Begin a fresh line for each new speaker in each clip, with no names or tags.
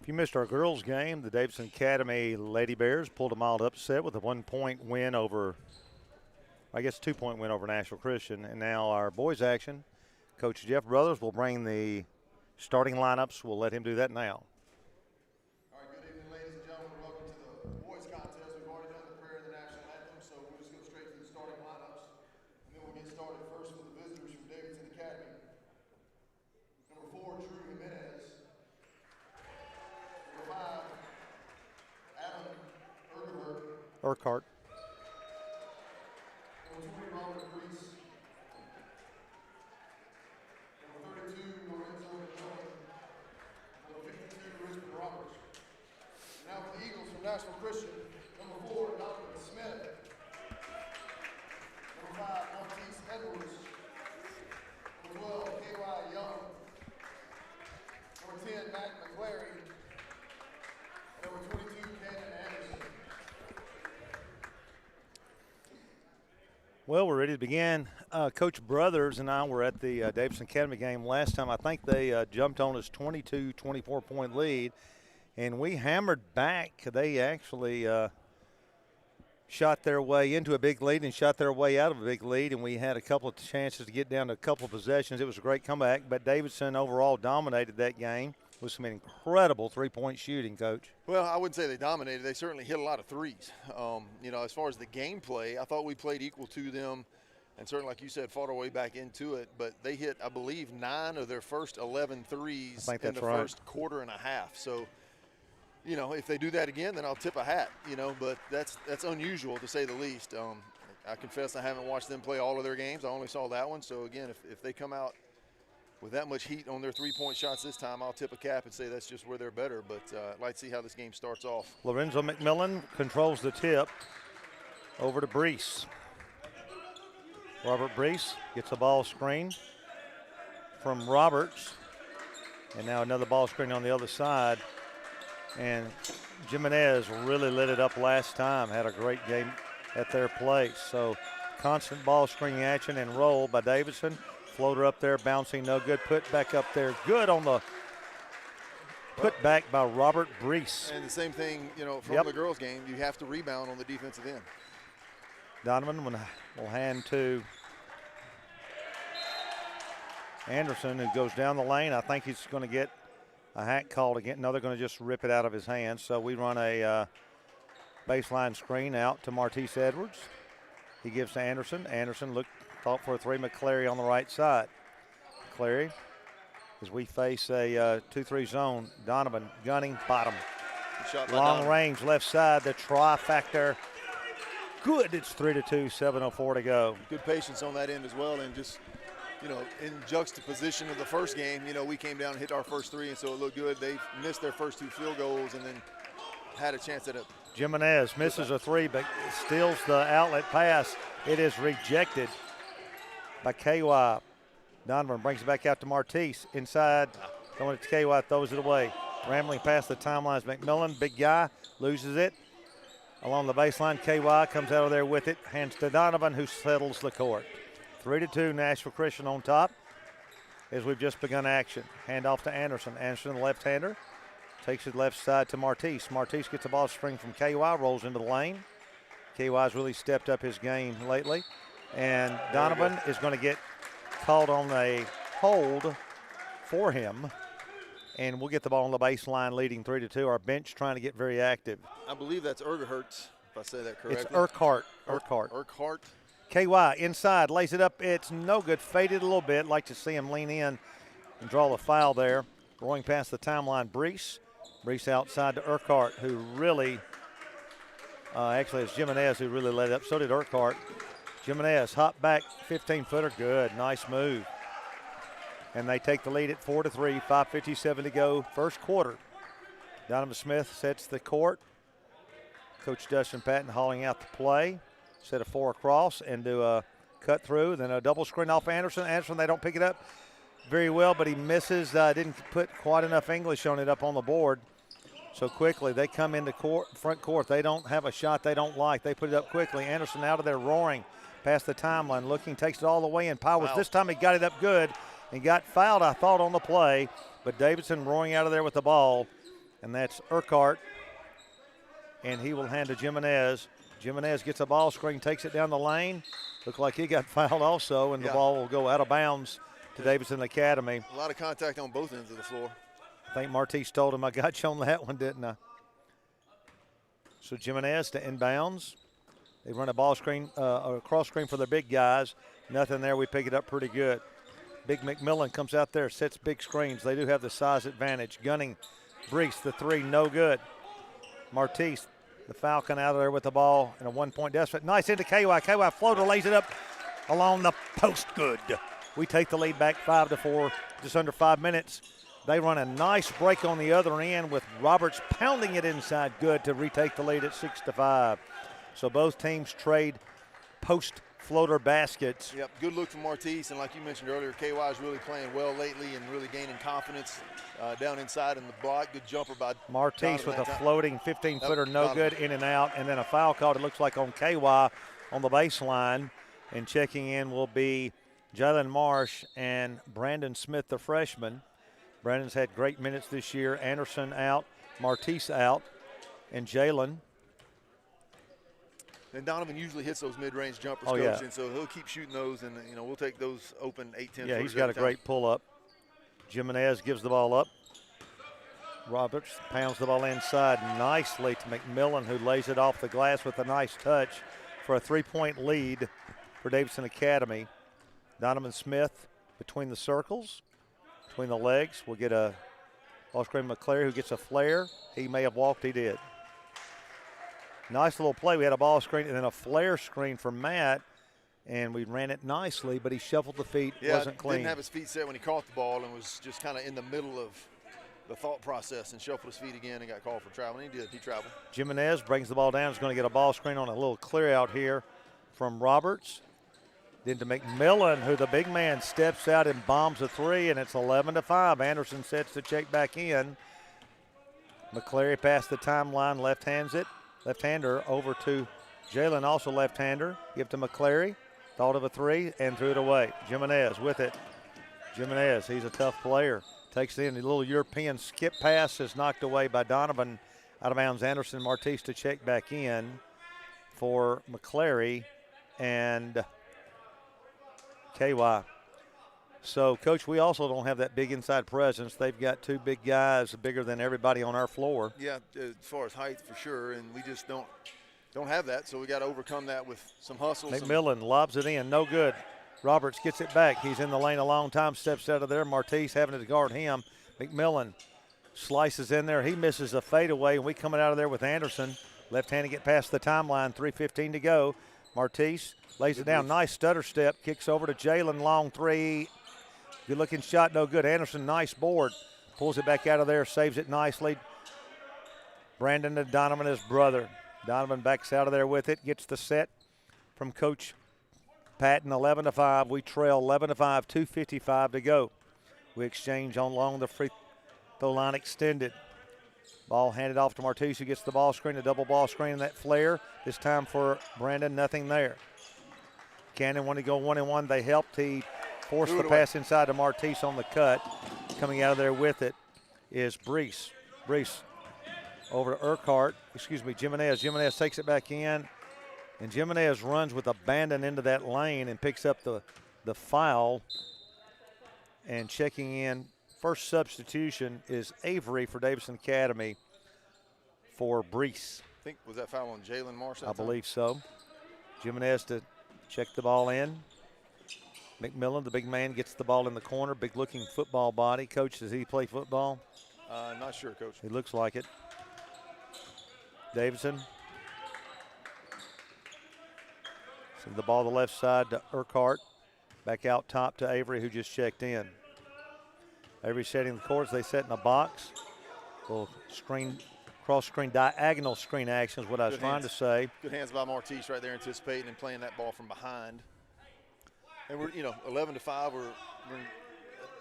If you missed our girls' game, the Davidson Academy Lady Bears pulled a mild upset with a 1-point win over, I guess, 2-point win over Nashville Christian. And now our boys' action, Coach Jeff Brothers will bring the starting lineups. We'll let him do that now.
All right, good evening, ladies and gentlemen. Welcome to the boys' contest. We've already done the prayer and the national anthem, so we'll just go straight to the starting lineups. And then we'll get started first with the visitors from Davidson Academy. Number 4, Drew Jimenez. Number 5, Adam
Urquhart.
Number 20, Robert Brees. Number 32, Lorenzo McMillan. Number 52, Richard Roberts. And now for the Eagles from Nashville Christian, number 4, Davidson Smith. Number 5, Martise Edwards. Number 12, K.Y. Young. Number 10, Matt McClary. And number 22, Cannon Anderson.
Well, we're ready to begin. Coach Brothers and I were at the Davidson Academy game last time. I think they jumped on us 22, 24-point lead, and we hammered back. They actually shot their way into a big lead and shot their way out of a big lead, and we had a couple of chances to get down to a couple of possessions. It was a great comeback, but Davidson overall dominated that game with some incredible three-point shooting, Coach.
Well, I wouldn't say they dominated. They certainly hit a lot of threes. As far as the gameplay, I thought we played equal to them, and certainly, like you said, fought our way back into it. But they hit, I believe, 9 of their first 11 threes in the first quarter and a half. So, if they do that again, then I'll tip a hat. But that's unusual to say the least. I confess I haven't watched them play all of their games. I only saw that one. So again, if they come out with that much heat on their three-point shots this time, I'll tip a cap and say that's just where they're better. But I'd like to see how this game starts off.
Lorenzo McMillan controls the tip over to Brees. Robert Brees gets a ball screen from Roberts. And now another ball screen on the other side. And Jimenez really lit it up last time, had a great game at their place. So constant ball screen action and roll by Davidson. Floater up there, bouncing, no good. Put back up there, good on the put back by Robert Brees.
And the same thing, from the girls' game, you have to rebound on the defensive end.
Donovan will hand to Anderson, who goes down the lane. I think he's going to get a hack called again. No, they're going to just rip it out of his hands. So we run a baseline screen out to Martise Edwards. He gives to Anderson. Anderson thought for a three. McClary on the right side. McClary, as we face a 2-3 zone. Donovan gunning bottom. Long range left side. The trifecta. Good. It's 3-2. 7:04 to go.
Good patience on that end as well, and just in juxtaposition of the first game, we came down and hit our first three, and so it looked good. They missed their first 2 field goals and then had a chance at it.
Jimenez misses a three, but steals the outlet pass. It is rejected by KY. Donovan brings it back out to Martise. Inside, going to KY, throws it away. Rambling past the timelines. McMillan, big guy, loses it. Along the baseline, KY comes out of there with it. Hands to Donovan, who settles the court. 3-2, Nashville Christian on top as we've just begun action. Hand off to Anderson. Anderson, the left-hander, takes it left side to Martise. Martise gets a ball string from KY, rolls into the lane. KY's really stepped up his game lately. And Donovan is going to get called on a hold for him. And we'll get the ball on the baseline, leading 3-2. Our bench trying to get very active.
I believe that's Urquhart, if I say that correctly.
It's Urquhart.
Urquhart.
KY inside, lays it up. It's no good. Faded a little bit. Like to see him lean in and draw the foul there. Going past the timeline, Brees. Brees outside to Urquhart, who really, actually it's Jimenez who really let it up. So did Urquhart. Jimenez, hop back, 15-footer, good. Nice move. And they take the lead at 4-3, 5:57 to go, first quarter. Donovan Smith sets the court. Coach Dustin Patton hauling out the play. Set a 4 across and do a cut through, then a double screen off Anderson. Anderson, they don't pick it up very well, but he misses. Didn't put quite enough English on it up on the board. So quickly, they come into front court. They don't have a shot they don't like. They put it up quickly. Anderson out of there roaring past the timeline, looking, takes it all the way in. Powers, this time he got it up good and got fouled, I thought, on the play. But Davidson roaring out of there with the ball. and that's Urquhart. And he will hand to Jimenez. Jimenez gets a ball screen, takes it down the lane. Looks like he got fouled also, and the ball will go out of bounds to Davidson Academy.
A lot of contact on both ends of the floor.
I think Martise told him I got you on that one, didn't I? So Jimenez to inbounds. They run a ball screen, a cross screen for the big guys. Nothing there. We pick it up pretty good. Big McMillan comes out there, sets big screens. They do have the size advantage. Gunning, Brees, the three, no good. Martise, the Falcon, out of there with the ball and a 1-point deficit. Nice into KY. KY floater lays it up along the post. Good. We take the lead back 5-4, just under 5 minutes. They run a nice break on the other end with Roberts pounding it inside good to retake the lead at 6-5. So both teams trade post floater baskets.
Yep, good look from Martise, and like you mentioned earlier, KY is really playing well lately and really gaining confidence down inside in the block. Good jumper by
Martise with a floating 15-footer, no good, in and out, and then a foul called, it looks like, on KY on the baseline. And checking in will be Jalen Marsh and Brandon Smith, the freshman. Brandon's had great minutes this year. Anderson out, Martise out, and Jalen.
And Donovan usually hits those mid-range jumpers,
Coach,
and so he'll keep shooting those, and we'll take those open 8-10.
Yeah, he's got a great pull-up. Jimenez gives the ball up. Roberts pounds the ball inside nicely to McMillan, who lays it off the glass with a nice touch for a 3-point lead for Davidson Academy. Donovan Smith between the circles, between the legs. We'll get a ball screen McClary, who gets a flare. He may have walked, he did. Nice little play. We had a ball screen and then a flare screen for Matt, and we ran it nicely, but he shuffled the feet, wasn't clean.
Didn't have his feet set when he caught the ball and was just kind of in the middle of the thought process and shuffled his feet again and got called for traveling. He did. He traveled.
Jimenez brings the ball down. He's going to get a ball screen on a little clear out here from Roberts. Then to McMillan, who the big man steps out and bombs a three, and it's 11-5. Anderson sets the check back in. McClary past the timeline, left-hander over to Jalen, also left-hander. Give to McClary. Thought of a three and threw it away. Jimenez with it. Jimenez, he's a tough player. Takes it in. The little European skip pass is knocked away by Donovan. Out of bounds. Anderson, Martise to check back in for McClary and KY. So, Coach, we also don't have that big inside presence. They've got two big guys bigger than everybody on our floor.
Yeah, as far as height for sure, and we just don't have that, so we got to overcome that with some hustle.
McMillan lobs it in, no good. Roberts gets it back. He's in the lane a long time, steps out of there. Martise having to guard him. McMillan slices in there. He misses a fadeaway, and we coming out of there with Anderson. Left-handed get past the timeline, 3:15 to go. Martise lays it down, nice stutter step, kicks over to Jalen, long three. Good-looking shot, no good. Anderson, nice board. Pulls it back out of there, saves it nicely. Brandon to Donovan, his brother. Donovan backs out of there with it, gets the set from Coach Patton, 11-5. We trail 11-5, 2:55 to go. We exchange on along the free throw line extended. Ball handed off to Martise, who gets the ball screen, a double ball screen, and that flare. This time for Brandon, nothing there. Cannon wanted to go 1-1. They helped. He forced the pass inside to Martise on the cut. Coming out of there with it is Brees. Brees over to Urquhart. Jimenez. Jimenez takes it back in. And Jimenez runs with abandon into that lane and picks up the foul. And checking in, first substitution is Avery for Davidson Academy for Brees.
I think, was that foul on Jalen Marsh?
I believe so. Jimenez to check the ball in. McMillan, the big man, gets the ball in the corner. Big-looking football body. Coach, does he play football?
Not sure, Coach.
He looks like it. Davidson. Send the ball to the left side to Urquhart. Back out top to Avery, who just checked in. Avery setting the courts. They set in a box. Little screen, cross screen, diagonal screen action is what I was trying to say.
Good hands by Martise right there, anticipating and playing that ball from behind. And we're, 11-5. We're in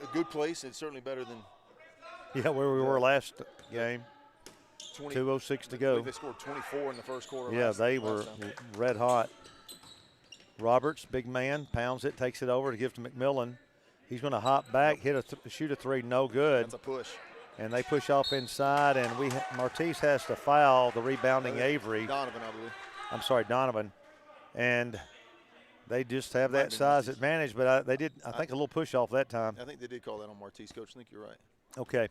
a good place. It's certainly better than
where we were last game. 2:06 to go.
They scored 24 in the first quarter.
Yeah, they were red hot. Roberts, big man, pounds it, takes it over to give to McMillan. He's going to hop back, shoot a three, no good.
That's a push.
And they push off inside, and Martise has to foul the rebounding Avery.
Donovan, I believe.
I'm sorry, Donovan. And they just have that size advantage, but they did, I think, a little push off that time.
I think they did call that on Martise, Coach. I think you're right.
Okay.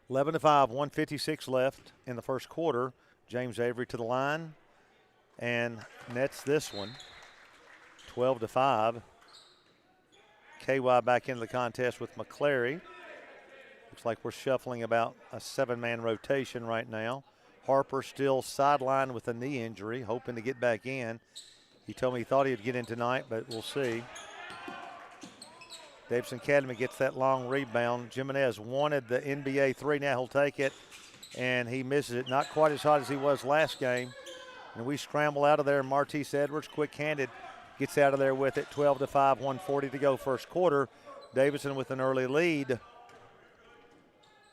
11-5, 1:56 left in the first quarter. James Avery to the line and nets this one. 12-5. KY back into the contest with McClary. Looks like we're shuffling about a 7-man rotation right now. Harper still sidelined with a knee injury, hoping to get back in. He told me he thought he'd get in tonight, but we'll see. Davidson Academy gets that long rebound. Jimenez wanted the NBA three. Now he'll take it, and he misses it. Not quite as hot as he was last game. And we scramble out of there. Martise Edwards, quick-handed, gets out of there with it. 12-5, 1:40 to go first quarter. Davidson with an early lead.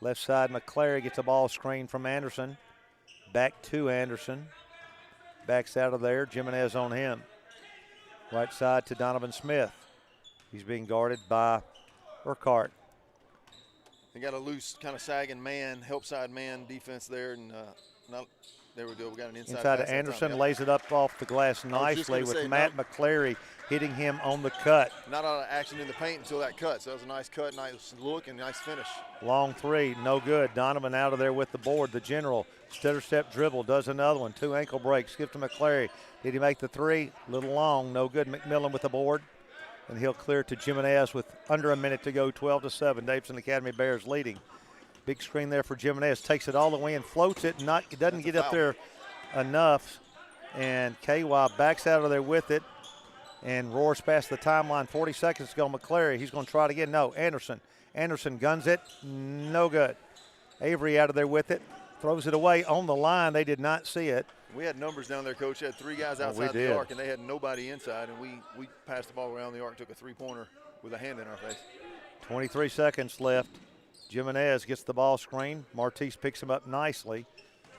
Left side, McClary gets a ball screen from Anderson. Back to Anderson. Backs out of there. Jimenez on him. Right side to Donovan Smith. He's being guarded by Urquhart.
They got a loose, kind of sagging man, help side man defense there, and there we go. We got an inside
to Anderson, lays it up off the glass nicely with Matt McClary hitting him on the cut.
Not a lot of action in the paint until that cut. So that was a nice cut, nice look, and nice finish.
Long three, no good. Donovan out of there with the board. The general, stutter step dribble, does another one. 2 ankle breaks, skip to McClary. Did he make the three? Little long, no good. McMillan with the board. And he'll clear to Jimenez with under a minute to go, 12-7. Davidson Academy Bears leading. Big screen there for Jimenez. Takes it all the way and floats it. Doesn't get up there enough. And KY backs out of there with it and roars past the timeline. 40 seconds to go. McClary, he's going to try it again. No, Anderson. Anderson guns it. No good. Avery out of there with it. Throws it away on the line. They did not see it.
We had numbers down there, Coach. Had 3 guys outside the arc, and they had nobody inside. And we passed the ball around the arc, took a three-pointer with a hand in our face.
23 seconds left. Jimenez gets the ball screen. Martise picks him up nicely.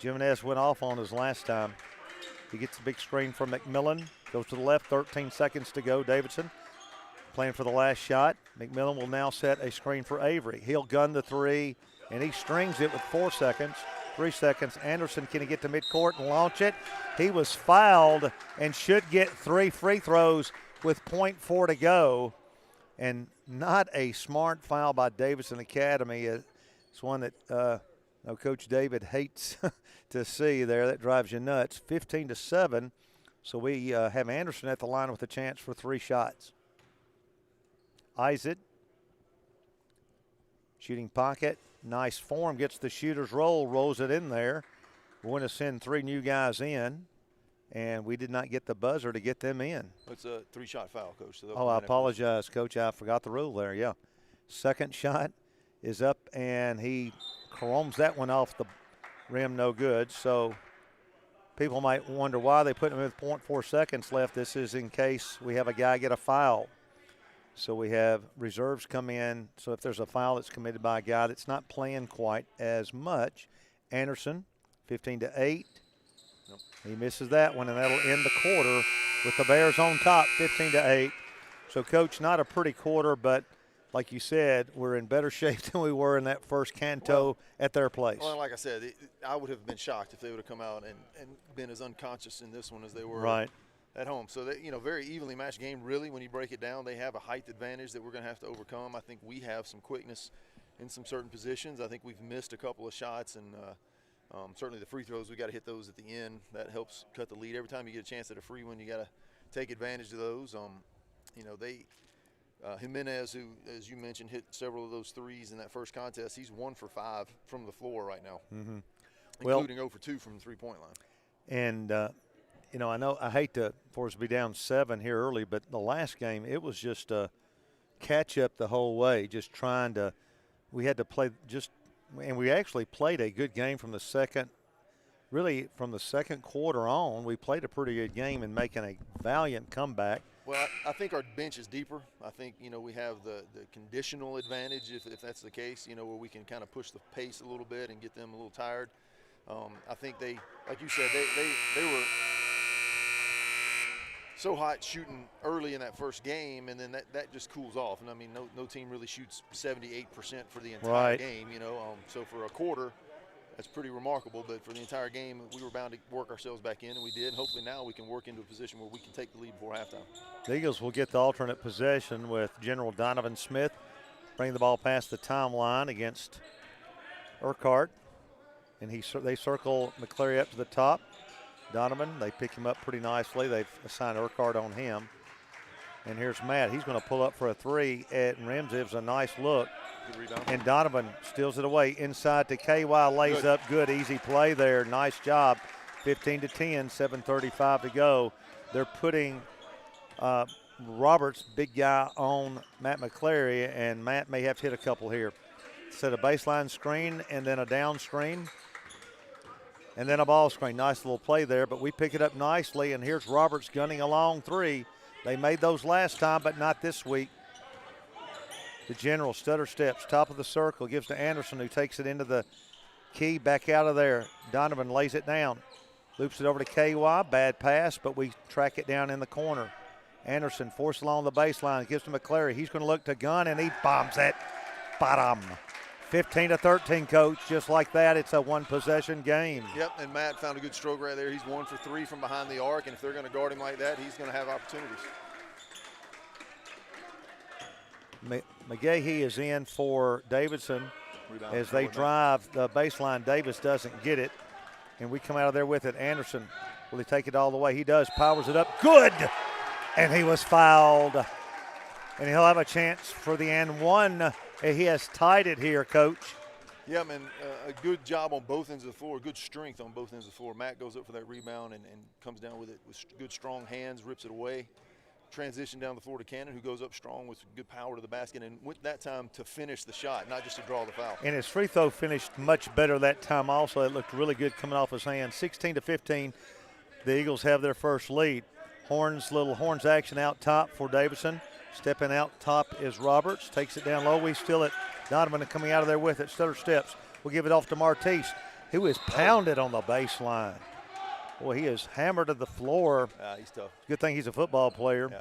Jimenez went off on his last time. He gets a big screen from McMillan. Goes to the left, 13 seconds to go. Davidson playing for the last shot. McMillan will now set a screen for Avery. He'll gun the three, and he strings it with 4 seconds. 3 seconds. Anderson, can he get to midcourt and launch it? He was fouled and should get 3 free throws with .4 to go. And not a smart foul by Davidson Academy. It's one that Coach David hates to see there. That drives you nuts. 15-7. So we have Anderson at the line with a chance for 3 shots. Isaac, shooting pocket. Nice form, gets the shooter's roll, rolls it in there. We're going to send 3 new guys in, and we did not get the buzzer to get them in.
It's a 3-shot foul, Coach. So
I apologize, Coach. I forgot the rule there, yeah. Second shot is up, and he caroms that one off the rim, no good. So people might wonder why they put him with 0.4 seconds left. This is in case we have a guy get a foul. So we have reserves come in. So if there's a foul that's committed by a guy that's not playing quite as much, Anderson, 15-8.
Nope.
He misses that one, and that'll end the quarter with the Bears on top, 15-8. So, Coach, not a pretty quarter, but like you said, we're in better shape than we were in that first canto at their place.
Well, like I said, I would have been shocked if they would have come out and been as unconscious in this one as they were.
Right.
At home. So, very evenly matched game. Really, when you break it down, they have a height advantage that we're going to have to overcome. I think we have some quickness in some certain positions. I think we've missed a couple of shots, and certainly the free throws, we got to hit those at the end. That helps cut the lead. Every time you get a chance at a free one, you got to take advantage of those. Jimenez, who, as you mentioned, hit several of those threes in that first contest. He's 1 for 5 from the floor right now, including 0 for 2 from the three-point line.
And I know I hate for us to be down 7 here early, but the last game, it was just a catch-up the whole way, just trying to – we had to play and we actually played a good game from the second quarter on. We played a pretty good game in making a valiant comeback.
Well, I think our bench is deeper. I think, we have the conditional advantage, if that's the case, where we can kind of push the pace a little bit and get them a little tired. I think they, like you said, they were – so hot shooting early in that first game, and then that just cools off. And I mean, no team really shoots 78% for the entire game, you know. So for a quarter, that's pretty remarkable. But for the entire game, we were bound to work ourselves back in, and we did. And hopefully now we can work into a position where we can take the lead before halftime.
The Eagles will get the alternate possession with General Donovan Smith bringing the ball past the timeline against Urquhart. And they circle McCleary up to the top. Donovan, they pick him up pretty nicely. They've assigned Urquhart on him. And here's Matt. He's going to pull up for a three at Ramsey. It was a nice look.
Good rebound.
And Donovan steals it away inside to KY, lays up. Good, easy play there. Nice job. 15-10, 7:35 to go. They're putting Roberts, big guy, on Matt McCleary, and Matt may have to hit a couple here. Set a baseline screen and then a down screen. And then a ball screen. Nice little play there, but we pick it up nicely, and here's Roberts gunning a long three. They made those last time, but not this week. The General stutter steps, top of the circle, gives to Anderson, who takes it into the key, back out of there. Donovan lays it down, loops it over to KY, bad pass, but we track it down in the corner. Anderson forced along the baseline, gives to McCleary. He's going to look to gun, and he bombs it. Bottom. 15-13, Coach. Just like that, it's a one-possession game.
Yep, and Matt found a good stroke right there. He's 1 for 3 from behind the arc, and if they're going to guard him like that, he's going to have opportunities.
McGahee is in for Davidson.
Rebound.
As they drive the baseline. Davis doesn't get it, and we come out of there with it. Anderson, will he take it all the way? He does. Powers it up. Good! And he was fouled. And he'll have a chance for the and one. He has tied it here, Coach.
Yeah, man, a good job on both ends of the floor, good strength on both ends of the floor. Matt goes up for that rebound and comes down with it with good, strong hands, rips it away. Transition down the floor to Cannon, who goes up strong with good power to the basket and went that time to finish the shot, not just to draw the foul.
And his free throw finished much better that time also. It looked really good coming off his hand. 16-15, the Eagles have their first lead. Little horns action out top for Davidson. Stepping out top is Roberts. Takes it down low. We steal it. Donovan coming out of there with it. Stutter steps. We'll give it off to Martise, who is pounded on the baseline. Boy, he is hammered to the floor.
He's tough.
Good thing he's a football player.
Yeah.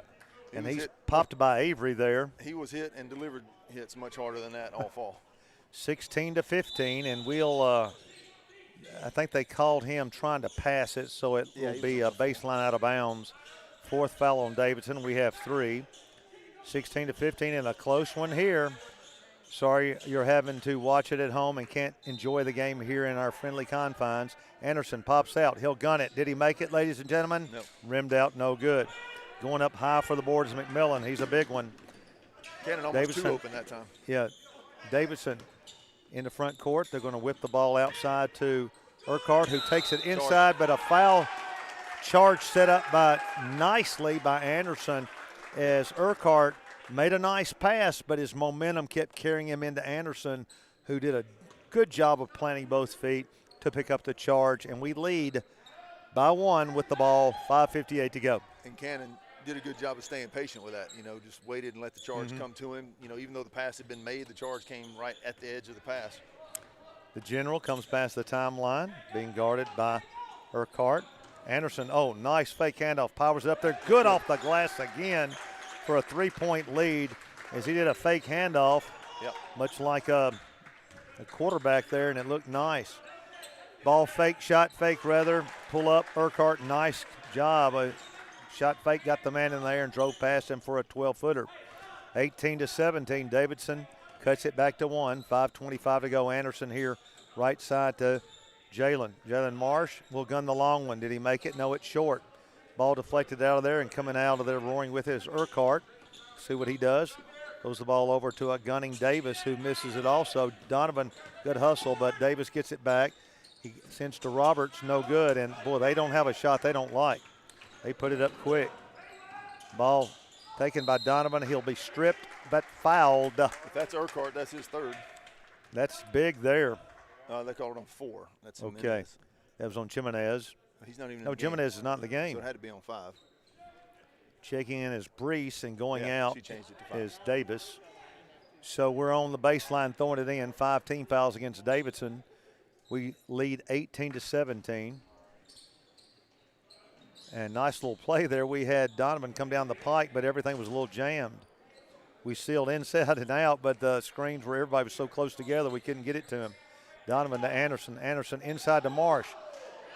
And he's popped by Avery there.
He was hit and delivered hits much harder than that all fall.
16-15, and we'll I think they called him trying to pass it, so it will be a baseline out of bounds. Fourth foul on Davidson. We have 3. 16-15 and a close one here. Sorry you're having to watch it at home and can't enjoy the game here in our friendly confines. Anderson pops out. He'll gun it. Did he make it, ladies and gentlemen?
No.
Rimmed out, no good. Going up high for the board is McMillan. He's a big one.
Cannon almost too open that time.
Yeah, Davidson in the front court. They're going to whip the ball outside to Urquhart, who takes it inside, but a foul charge set up nicely by Anderson as Urquhart made a nice pass, but his momentum kept carrying him into Anderson, who did a good job of planting both feet to pick up the charge. And we lead by 1 with the ball, 5:58 to go.
And Cannon did a good job of staying patient with that, just waited and let the charge come to him. Even though the pass had been made, the charge came right at the edge of the pass.
The General comes past the timeline, being guarded by Urquhart. Anderson, nice fake handoff, powers it up there. Good off the glass again for a 3-point lead as he did a fake handoff, much like a quarterback there, and it looked nice. Ball fake, shot fake rather, pull up, Urquhart, nice job. A shot fake, got the man in there and drove past him for a 12-footer. 18-17, Davidson cuts it back to 1, 5:25 to go. Anderson here, right side to Jalen Marsh will gun the long one. Did he make it? No, it's short. Ball deflected out of there, and coming out of there roaring with it is Urquhart. See what he does. Throws the ball over to a gunning Davis, who misses it also. Donovan, good hustle, but Davis gets it back. He sends to Roberts, no good. And, boy, they don't have a shot they don't like. They put it up quick. Ball taken by Donovan. He'll be stripped but fouled.
If that's Urquhart, that's his 3rd.
That's big there.
They called it on 4. That's
okay.
Jimenez.
That was on Jimenez.
He's not even
No, Jimenez is not in the game.
So it had to be on 5.
Checking in is Brees, and going out
she changed it to 5.
is Davis. So we're on the baseline throwing it in. 5 team fouls against Davidson. We lead 18-17. And nice little play there. We had Donovan come down the pike, but everything was a little jammed. We sealed inside and out, but the screens where everybody was so close together, we couldn't get it to him. Donovan to Anderson. Anderson inside to Marsh.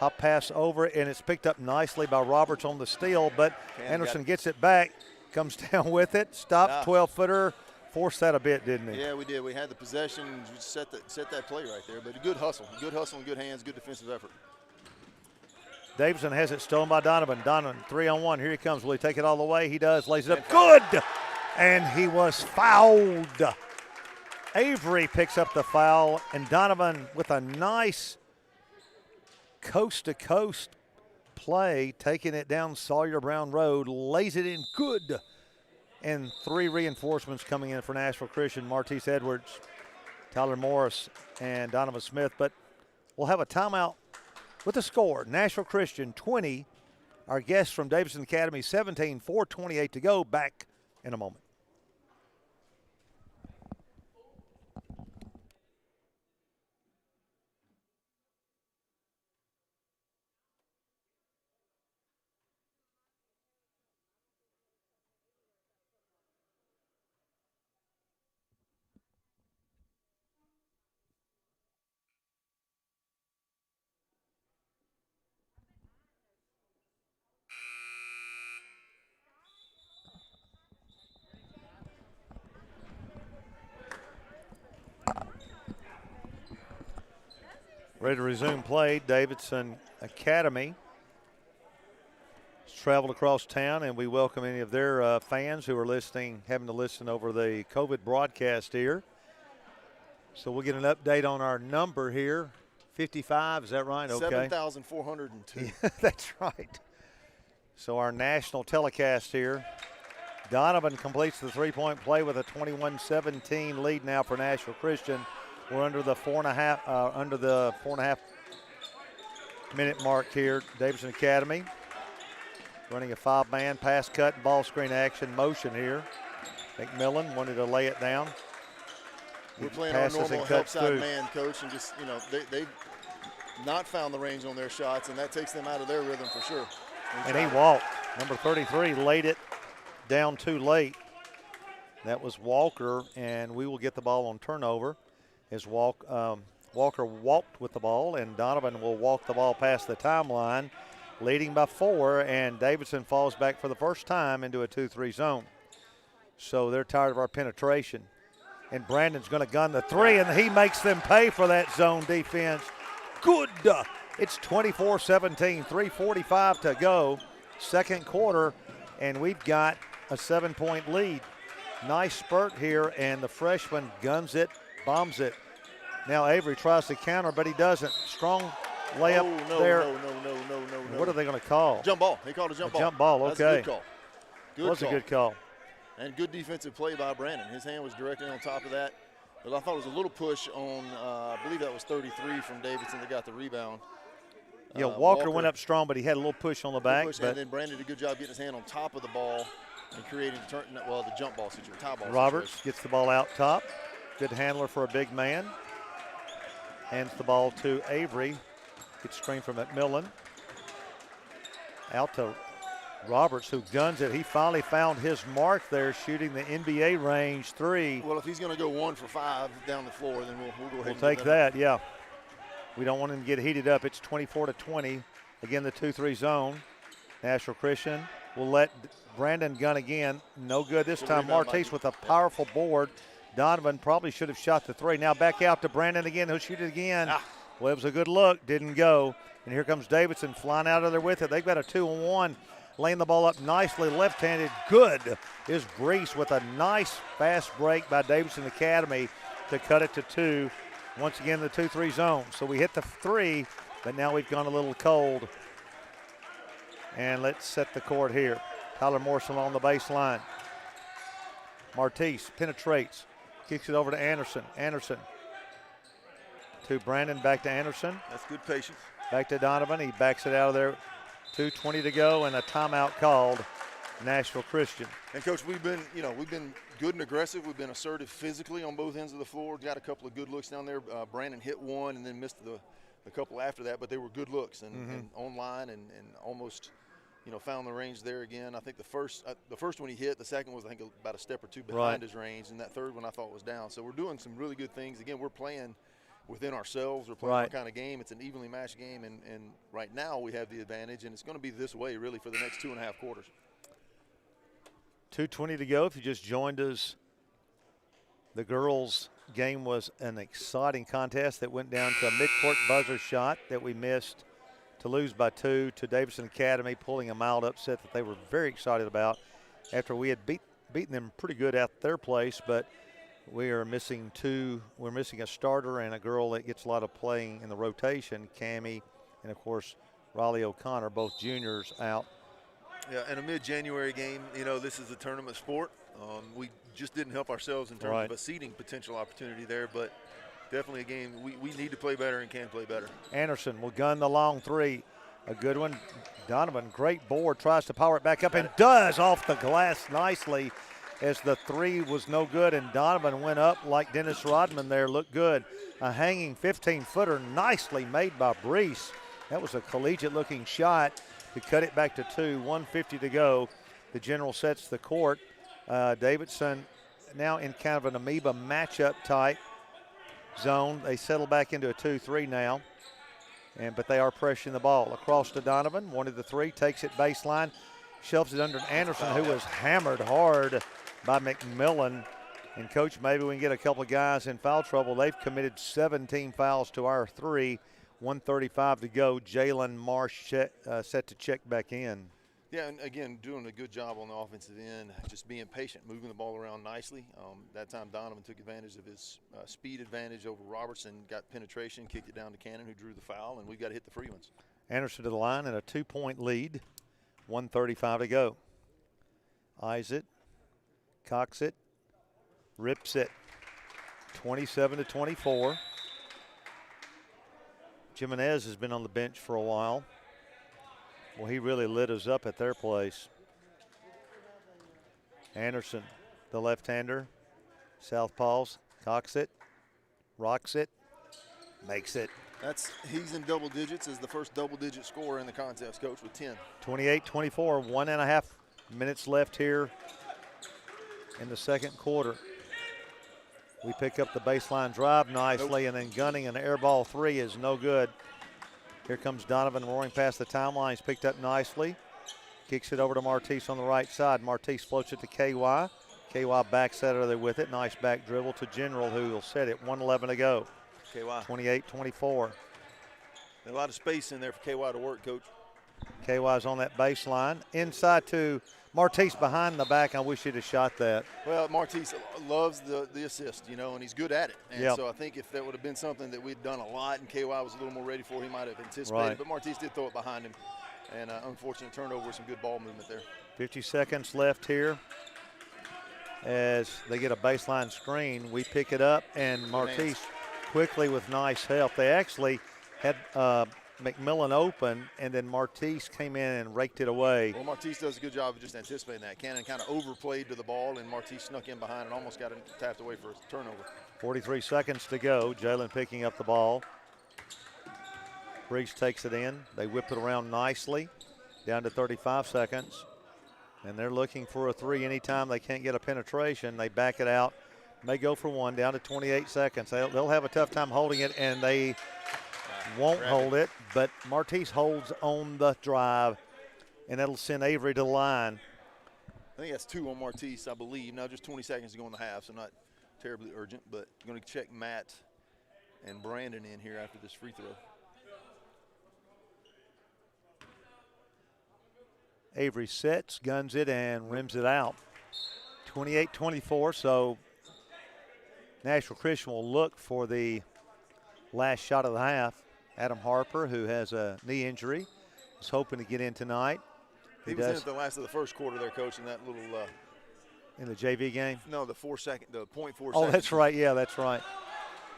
Hop pass over, and it's picked up nicely by Roberts on the steal, but Anderson gets it back, comes down with it, stops, 12-footer, forced that a bit, didn't he?
Yeah, we did. We had the possession, set that play right there, but a good hustle and good hands, good defensive effort.
Davidson has it stolen by Donovan. Donovan, 3-on-1. Here he comes. Will he take it all the way? He does. Lays it up. Good! And he was fouled. Avery picks up the foul, and Donovan with a nice coast-to-coast play, taking it down Sawyer Brown Road, lays it in good. And 3 reinforcements coming in for Nashville Christian. Martise Edwards, Tyler Morris, and Donovan Smith. But we'll have a timeout with the score. Nashville Christian 20, our guests from Davidson Academy 17, 4:28 to go. Back in a moment. Ready to resume play. Davidson Academy has traveled across town, and we welcome any of their fans who are listening, having to listen over the COVID broadcast here. So we'll get an update on our number here. 55, is that right? Okay.
7,402.
That's right. So our national telecast here. Donovan completes the three-point play with a 21-17 lead now for Nashville Christian. We're under the 4.5 minute mark here. Davidson Academy running a 5-man pass cut and ball screen action motion here. McMillan wanted to lay it down.
We're playing our normal help side man, coach, and just, they've not found the range on their shots, and that takes them out of their rhythm for sure.
And he walked. Number 33 laid it down too late. That was Walker, and we will get the ball on turnover. As Walker walked with the ball, and Donovan will walk the ball past the timeline, leading by 4, and Davidson falls back for the first time into a 2-3 zone. So they're tired of our penetration. And Brandon's going to gun the 3, and he makes them pay for that zone defense. Good. It's 24-17, 3:45 to go, second quarter, and we've got a 7-point lead. Nice spurt here, and the freshman guns it, bombs it. Now Avery tries to counter, but he doesn't. Strong layup there.
No.
What are they going to call?
Jump ball. He called a jump ball.
Jump ball, okay.
That's a good call.
Was a good call.
And good defensive play by Brandon. His hand was directly on top of that. But I thought it was a little push on, I believe that was 33 from Davidson that got the rebound.
Yeah, Walker went up strong, but he had a little push on the back.
And then Brandon did a good job getting his hand on top of the ball and creating the jump ball situation, tie ball
Roberts
situation.
gets the ball out top. Good handler for a big man. Hands the ball to Avery. Good screen from McMillan. Out to Roberts, who guns it. He finally found his mark there, shooting the NBA range 3.
Well, if he's going to go 1 for 5 down the floor, then we'll go ahead.
We'll take that, yeah. We don't want him to get heated up. It's 24-20. Again, the 2-3 zone. Nashville Christian will let Brandon gun again. No good this time. Martise with a powerful board. Donovan probably should have shot the 3. Now back out to Brandon again. He'll shoot it again. Well, it was a good look. Didn't go. And here comes Davidson flying out of there with it. They've got a 2-on-1. Laying the ball up nicely, left-handed. Good is Brees with a nice fast break by Davidson Academy to cut it to 2. Once again, the 2-3 zone. So we hit the 3, but now we've gone a little cold. And let's set the court here. Tyler Morrison on the baseline. Martise penetrates, kicks it over to Anderson. Anderson to Brandon, back to Anderson.
That's good patience.
Back to Donovan. He backs it out of there. 2:20 to go, and a timeout called. Nashville Christian.
And Coach, we've been good and aggressive. We've been assertive physically on both ends of the floor. Got a couple of good looks down there. Brandon hit one and then missed the couple after that, but they were good looks and online and almost,
found the range there again. I think the first one he hit, the second was I think about a step or two behind his range, and that third one I thought was down. So we're doing some really good things. Again, we're playing within ourselves. We're playing our kind of game. It's an evenly matched game, and right now we have the advantage, and it's going to be this way really for the next 2.5 quarters.
2:20 to go. If you just joined us, the girls' game was an exciting contest that went down to a midcourt buzzer shot that we missed to lose by 2 to Davidson Academy, pulling a mild upset that they were very excited about after we had beaten them pretty good at their place, but we are missing two. We're missing a starter and a girl that gets a lot of playing in the rotation, Cammie, and of course Riley O'Connor, both juniors, out.
Yeah, and a mid-January game, this is a tournament sport. We just didn't help ourselves in terms of a seeding potential opportunity there, but definitely a game we need to play better and can play better.
Anderson will gun the long three. A good one. Donovan, great board, tries to power it back up and does off the glass nicely as the three was no good, and Donovan went up like Dennis Rodman there, looked good. A hanging 15-footer nicely made by Brees. That was a collegiate-looking shot to cut it back to 2, 1:50 to go. The General sets the court. Davidson now in kind of an amoeba matchup type zone. They settle back into a 2-3 now, but they are pressuring the ball. Across to Donovan, wanted the three, takes it baseline, shoves it under Anderson, who was hammered hard by McMillan. And, Coach, maybe we can get a couple of guys in foul trouble. They've committed 17 fouls to our 3, 1:35 to go. Jalen Marsh set to check back in.
Yeah, and again, doing a good job on the offensive end, just being patient, moving the ball around nicely. That time Donovan took advantage of his speed advantage over Robertson, got penetration, kicked it down to Cannon, who drew the foul, and we've got to hit the free ones.
Anderson to the line and a 2-point lead, 1:35 to go. Eyes it, cocks it, rips it, 27-24. Jimenez has been on the bench for a while. Well, he really lit us up at their place. Anderson, the left-hander, southpaws, cocks it, rocks it, makes it.
He's in double digits as the first double-digit scorer in the contest, Coach, with 10.
28-24, 1.5 minutes left here in the second quarter. We pick up the baseline drive nicely, and then gunning an air ball three is no good. Here comes Donovan roaring past the timeline. He's picked up nicely. Kicks it over to Martise on the right side. Martise floats it to KY. KY backs out of there with it. Nice back dribble to General, who will set it. 1:11 to go.
KY.
28-24.
A lot of space in there for KY to work, Coach.
KY's on that baseline. Inside to Martise behind the back. I wish he'd have shot that.
Well, Martise loves the assist, and he's good at it. And so I think if that would have been something that we'd done a lot and KY was a little more ready for, he might have anticipated.
Right.
But Martise did throw it behind him. And unfortunate turnover with some good ball movement there.
50 seconds left here as they get a baseline screen. We pick it up, and Martise quickly with nice help. They actually had McMillan open, and then Martise came in and raked it away.
Well, Martise does a good job of just anticipating that. Cannon kind of overplayed to the ball, and Martise snuck in behind and almost got it tapped away for a turnover.
43 seconds to go. Jalen picking up the ball. Brees takes it in. They whip it around nicely, down to 35 seconds. And they're looking for a three anytime they can't get a penetration. They back it out, may go for one, down to 28 seconds. They'll have a tough time holding it, and they won't hold it, but Martise holds on the drive, and that'll send Avery to the line.
I think that's 2 on Martise, I believe. Now just 20 seconds to go in the half, so not terribly urgent, but going to check Matt and Brandon in here after this free throw.
Avery sets, guns it, and rims it out. 28-24, so Nashville Christian will look for the last shot of the half. Adam Harper, who has a knee injury, is hoping to get in tonight.
He was in at the last of the first quarter there, Coach, in that little
in the JV game?
No, the 0.4 seconds.
Oh, that's right. Yeah, that's right.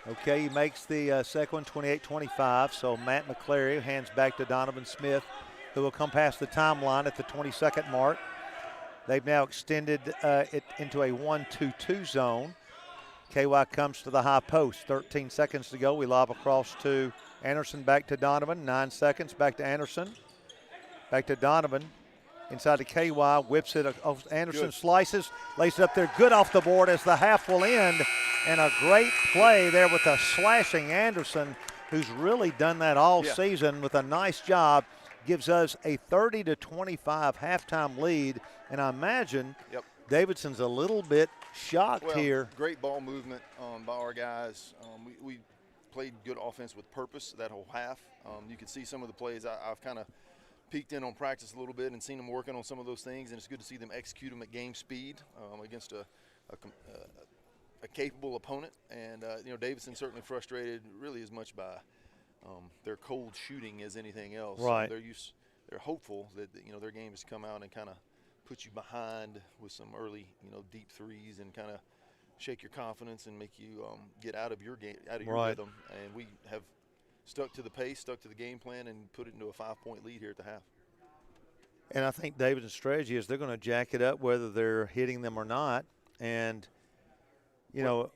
Okay, he makes the second one, 28-25. So Matt McClary hands back to Donovan Smith, who will come past the timeline at the 22nd mark. They've now extended it into a 1-2-2 zone. KY comes to the high post. 13 seconds to go. We lob across to Anderson, back to Donovan. 9 seconds, back to Anderson. Back to Donovan. inside to KY, whips it. Anderson
Good.
slices, lays it up there, good off the board as the half will end. And a great play there with a slashing Anderson, who's really done that all season with a nice job. Gives us a 30-25 halftime lead. And I imagine Davidson's a little bit shocked here.
Great ball movement by our guys. We played good offense with purpose that whole half. You can see some of the plays. I've kind of peeked in on practice a little bit and seen them working on some of those things, and it's good to see them execute them at game speed against a capable opponent. And Davidson certainly frustrated really as much by their cold shooting as anything else.
Right.
They're hopeful that their game has come out and kind of put you behind with some early deep threes and kind of shake your confidence and make you get out of your game, out of your rhythm. And we have stuck to the pace, stuck to the game plan, and put it into a 5-point lead here at the half.
And I think Davidson's strategy is they're going to jack it up whether they're hitting them or not. And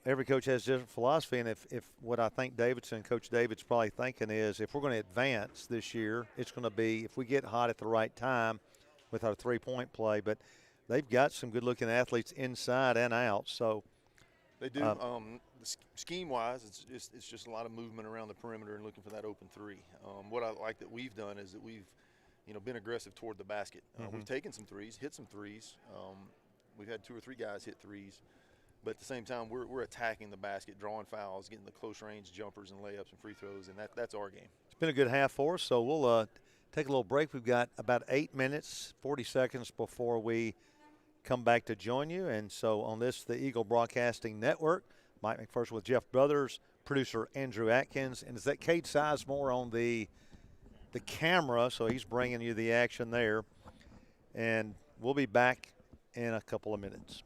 every coach has a different philosophy, and if what I think Davidson, Coach David's probably thinking is if we're going to advance this year, it's going to be if we get hot at the right time with our three-point play. But they've got some good-looking athletes inside and out. So
they do. Scheme-wise, it's just a lot of movement around the perimeter and looking for that open three. What I like that we've done is that we've been aggressive toward the basket. We've taken some threes, hit some threes. We've had 2 or 3 guys hit threes. But at the same time, we're attacking the basket, drawing fouls, getting the close-range jumpers and layups and free throws, and that's our game.
It's been a good half for us, so we'll take a little break. We've got about 8 minutes, 40 seconds before we come back to join you. And so on this, the Eagle Broadcasting Network, Mike McPherson with Jeff Brothers, producer Andrew Atkins, and is that Cade Sizemore on the camera, so he's bringing you the action there. And we'll be back in a couple of minutes.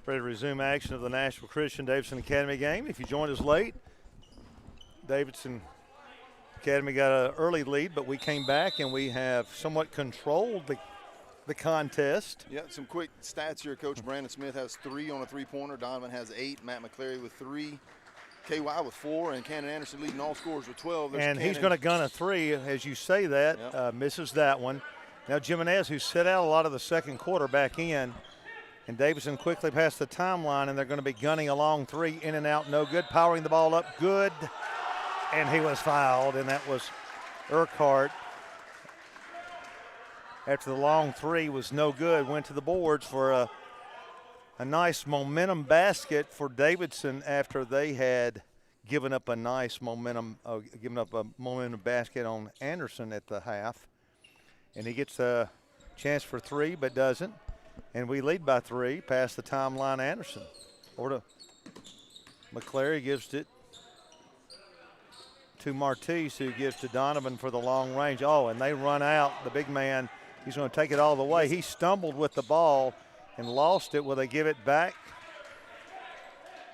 Ready to resume action of the Nashville Christian Davidson Academy game. If you joined us late, Davidson Academy got an early lead, but we came back and we have somewhat controlled the contest.
Yeah, some quick stats here. Coach Brandon Smith has 3 on a three-pointer. Donovan has 8. Matt McClary with 3. KY with 4, and Cannon Anderson leading all scorers with 12.
And he's going to gun a 3, as you say that.
Yep.
Misses that one. Now Jimenez, who set out a lot of the second quarter, back in. And Davidson quickly past the timeline, and they're going to be gunning a long 3, in and out, no good. Powering the ball up, good. And he was fouled, and that was Urquhart. After the long 3 was no good, went to the boards for a nice momentum basket for Davidson after they had given up a nice momentum basket on Anderson at the half. And he gets a chance for 3, but doesn't. And we lead by 3 past the timeline. Anderson. Over to McClary, gives it to Martise, who gives to Donovan for the long range. Oh, and they run out. The big man, he's going to take it all the way. He stumbled with the ball and lost it. Will they give it back?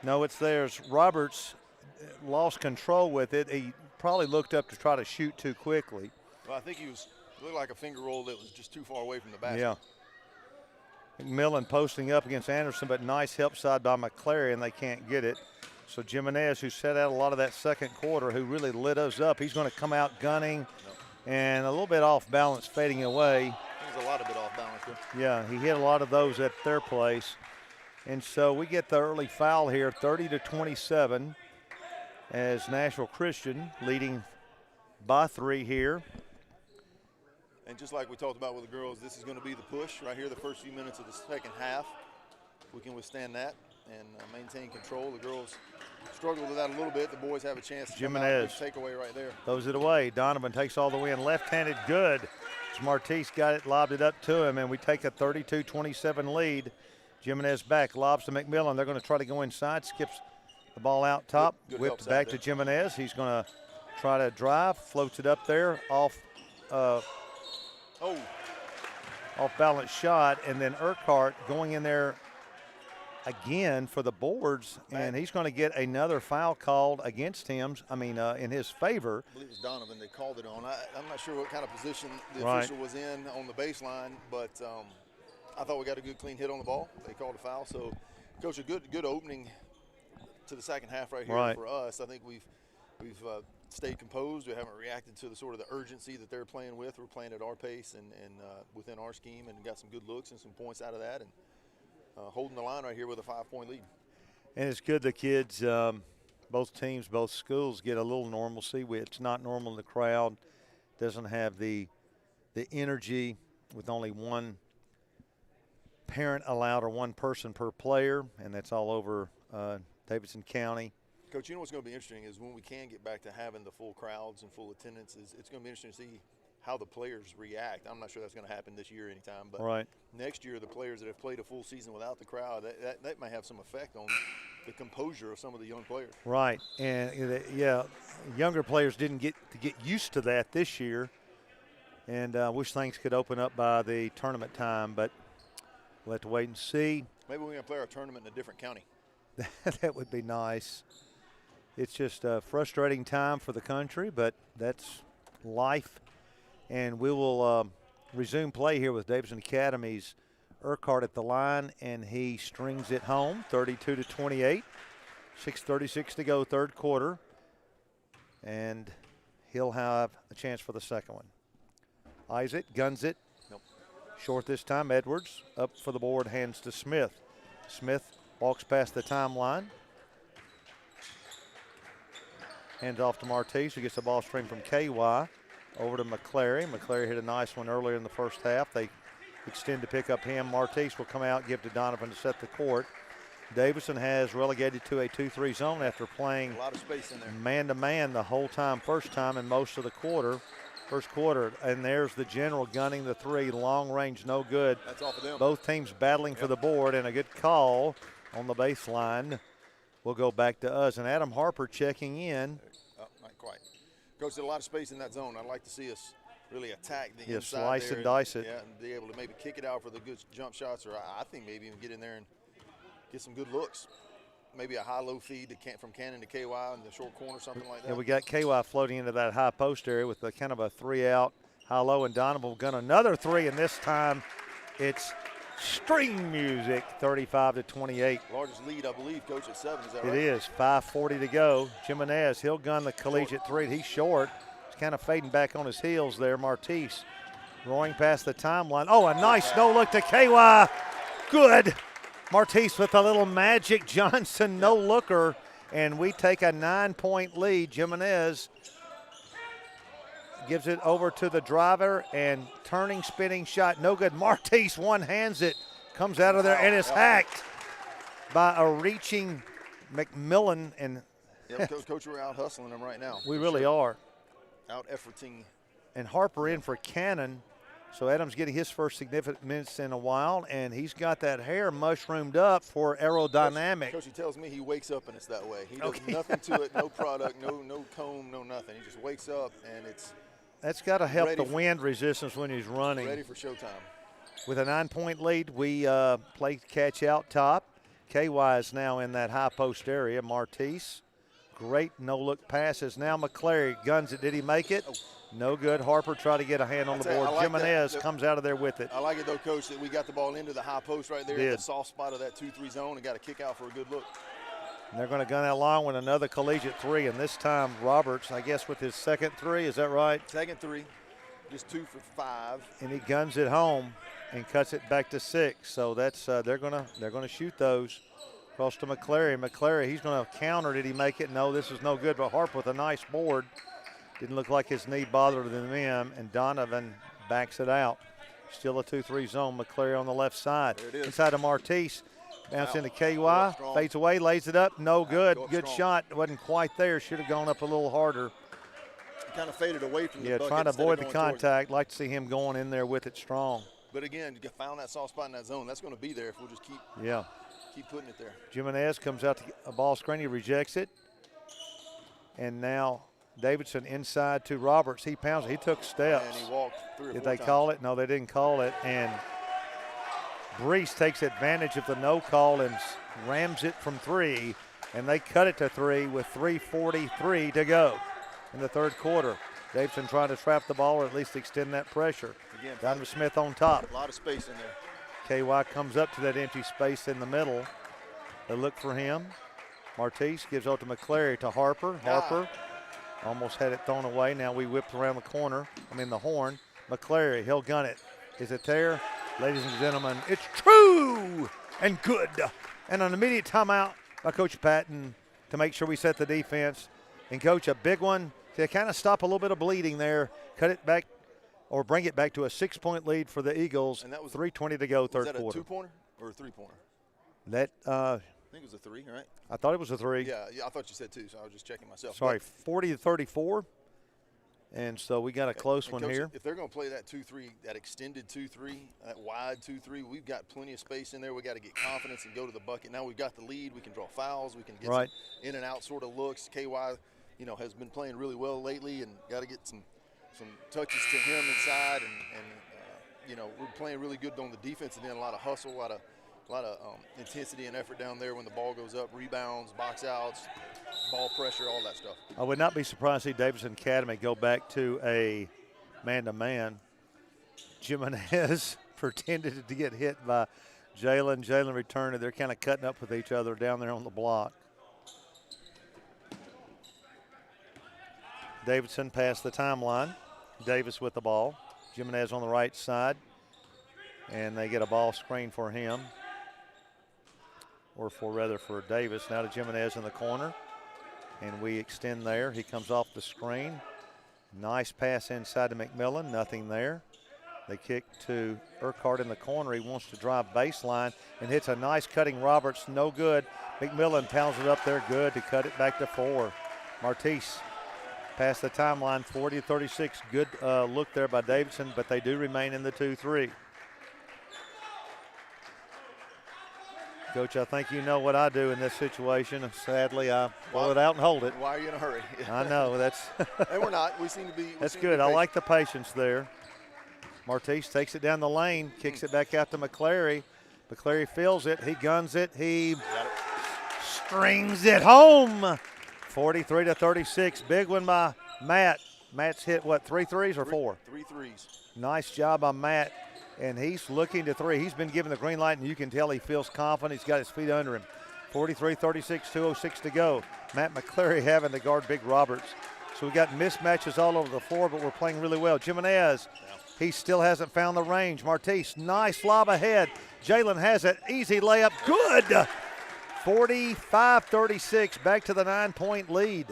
No, it's theirs. Roberts lost control with it. He probably looked up to try to shoot too quickly.
Well, I think he looked like a finger roll that was just too far away from the basket.
Yeah. McMillan posting up against Anderson, but nice help side by McClary, and they can't get it. So Jimenez, who set out a lot of that second quarter, who really lit us up, he's going to come out gunning and a little bit off balance, fading away.
There's a lot of bit off balance there.
Yeah, he hit a lot of those at their place. And so we get the early foul here, 30-27, as Nashville Christian leading by 3 here.
And just like we talked about with the girls, this is going to be the push right here, the first few minutes of the second half. We can withstand that and maintain control. The girls struggled with that a little bit. The boys have a chance to
Jimenez
take away right there.
Throws it away. Donovan takes all the way in. Left-handed, good. Martise got it, lobbed it up to him, and we take a 32-27 lead. Jimenez back, lobs to McMillan. They're going to try to go inside, skips the ball out top,
good
whipped back to Jimenez. He's going to try to drive, floats it up there, off balance shot, and then Urquhart going in there again for the boards, and he's going to get another foul called against him, in his favor.
I believe it was Donovan they called it on. I'm not sure what kind of position the official was in on the baseline, but I thought we got a good clean hit on the ball. They called a foul. So, Coach, a good opening to the second half right here for us. I think we've stayed composed. We haven't reacted to the sort of the urgency that they're playing with. We're playing at our pace and within our scheme, and got some good looks and some points out of that, and holding the line right here with a 5-point lead.
And it's good the kids, both teams, both schools get a little normalcy. It's not normal in the crowd. Doesn't have the energy with only one parent allowed or one person per player, and that's all over Davidson County.
Coach, you know what's going to be interesting is when we can get back to having the full crowds and full attendances, it's going to be interesting to see how the players react. I'm not sure that's going to happen this year anytime, but next year the players that have played a full season without the crowd, that may have some effect on the composure of some of the young players. Right,
and younger players didn't get used to that this year, and wish things could open up by the tournament time, but we'll have to wait and see.
Maybe we're going to play our tournament in a different county.
That would be nice. It's just a frustrating time for the country, but that's life. And we will resume play here with Davidson Academy's Urquhart at the line, and he strings it home, 32-28. 6:36 to go, third quarter. And he'll have a chance for the second one. Eyes it, guns it.
Nope.
Short this time. Edwards up for the board, hands to Smith. Smith walks past the timeline. Hands off to Martise, who gets the ball stream from KY over to McClary. McClary hit a nice one earlier in the first half. They extend to pick up him. Martise will come out, give to Donovan to set the court. Davidson has relegated to a 2-3 zone after playing
a lot of space in there,
man-to-man the whole time, first time in most of the first quarter. And there's the general gunning the 3, long range, no good.
That's off of them.
Both teams battling for the board, and a good call on the baseline will go back to us. And Adam Harper checking in.
Not quite. Coach, there's a lot of space in that zone. I'd like to see us really attack the inside
slice
there
and dice it.
Yeah, and be able to maybe kick it out for the good jump shots, or I think maybe even get in there and
get some good looks. Maybe a high-low feed from Cannon to KY in the short corner, something like that.
Yeah, we got KY floating into that high post area with a kind of a 3-out high-low, and Donovan will gun another 3, and this time it's string music, 35-28.
Largest lead, I believe, Coach, at 7. Is that right?
It is. 5:40 to go. Jimenez, he'll gun the collegiate 3. He's short. He's kind of fading back on his heels there. Martise roaring past the timeline. Oh, a nice no-look to KY. Good. Martise with a little Magic Johnson no-looker, and we take a 9-point lead. Jimenez gives it over to the driver, and turning, spinning shot, no good. Martise one-hands it, comes out of there, and is hacked by a reaching McMillan. And
yeah, Coach, we're out hustling them right now.
we really are.
Out efforting.
And Harper in for Cannon. So Adams getting his first significant minutes in a while, and he's got that hair mushroomed up for aerodynamic.
Coach, he tells me he wakes up and it's that way. He does nothing to it, no product, no comb, no nothing. He just wakes up and it's
That's got to help the wind resistance when he's running.
ready for showtime.
With a 9-point lead, we play catch out top. KY is now in that high post area. Martise, great no-look passes. Now McClary guns it. Did he make it?
Oh.
No good. Harper tried to get a hand on the board. Jimenez comes out of there with it.
I like it, though, Coach, that we got the ball into the high post right there in the soft spot of that 2-3 zone and got a kick out for a good look.
And they're going to gun that long with another collegiate 3, and this time Roberts, I guess, with his second 3. Is that right?
Second 3, just 2 for 5.
And he guns it home and cuts it back to 6. So that's they're gonna shoot those. Across to McClary. McClary, he's going to counter. Did he make it? No, this is no good. But Harper with a nice board. Didn't look like his knee bothered him, and Donovan backs it out. Still a 2-3 zone. McClary on the left side. Inside to Martise. Bounce into KY. Fades away, lays it up. No good. Good shot. Wasn't quite there. Should have gone up a little harder.
Kind of faded away from the bucket.
Yeah, trying to avoid the contact. Like to see him going in there with it strong.
But again, you found that soft spot in that zone. That's going to be there if we'll just keep putting it there.
Jimenez comes out to a ball screen. He rejects it. And now Davidson inside to Roberts. He pounds it. He took steps.
And he walked 3 or 4
Did they
times.
call it? No, they didn't call it. And Brees takes advantage of the no call and rams it from 3. And they cut it to 3 with 3:43 to go in the third quarter. Davidson trying to trap the ball or at least extend that pressure.
Again,
Donovan Smith on top.
A lot of space in there.
KY comes up to that empty space in the middle. They look for him. Martise gives out to McClary to Harper. Harper almost had it thrown away. Now we whipped around the corner. The horn. McClary, he'll gun it. Is it there? Ladies and gentlemen, it's true and good. And an immediate timeout by Coach Patton to make sure we set the defense. And, Coach, a big one to kind of stop a little bit of bleeding there. Cut it back or bring it back to a 6-point lead for the Eagles.
And that was
3:20 to go, third quarter.
Was that a 2-pointer or a 3-pointer?
That
I think it was a 3, right?
I thought it was a 3.
Yeah, I thought you said 2, so I was just checking myself.
Sorry, 40-34. And so we got a close one
Coach,
here.
If they're going to play that 2-3, that extended 2-3, that wide 2-3, we've got plenty of space in there. We got to get confidence and go to the bucket. Now we've got the lead. We can draw fouls. We can get some in and out sort of looks. KY, has been playing really well lately, and got to get some touches to him inside. And we're playing really good on the defensive end. A lot of hustle, a lot of intensity and effort down there when the ball goes up, rebounds, box outs, ball pressure, all that stuff.
I would not be surprised to see Davidson Academy go back to a man-to-man. Jimenez pretended to get hit by Jalen. Jalen returned it. They're kind of cutting up with each other down there on the block. Davidson past the timeline. Davis with the ball. Jimenez on the right side. And they get a ball screen for him. Or for Davis. Now to Jimenez in the corner. And we extend there. He comes off the screen. Nice pass inside to McMillan. Nothing there. They kick to Urquhart in the corner. He wants to drive baseline and hits a nice cutting Roberts. No good. McMillan pounds it up there. Good to cut it back to 4. Martise past the timeline, 40-36. Good look there by Davidson, but they do remain in the 2-3. Coach, I think you know what I do in this situation. Sadly, I pull it out and hold it.
Why are you in a hurry?
I know. That's
and we're not. We seem to be.
That's good. I like the patience there. Martise takes it down the lane, kicks it back out to McClary. McCleary feels it. He guns it. He strings it home. 43-36. Big one by Matt. Matt's hit, what, 3 threes or 4?
3 threes.
Nice job by Matt. And he's looking to 3. He's been given the green light, and you can tell he feels confident. He's got his feet under him. 43-36, 2:06 to go. Matt McCleary having to guard Big Roberts. So we got mismatches all over the floor, but we're playing really well. Jimenez, he still hasn't found the range. Martise, nice lob ahead. Jalen has it. Easy layup. Good. 45-36, back to the 9-point lead.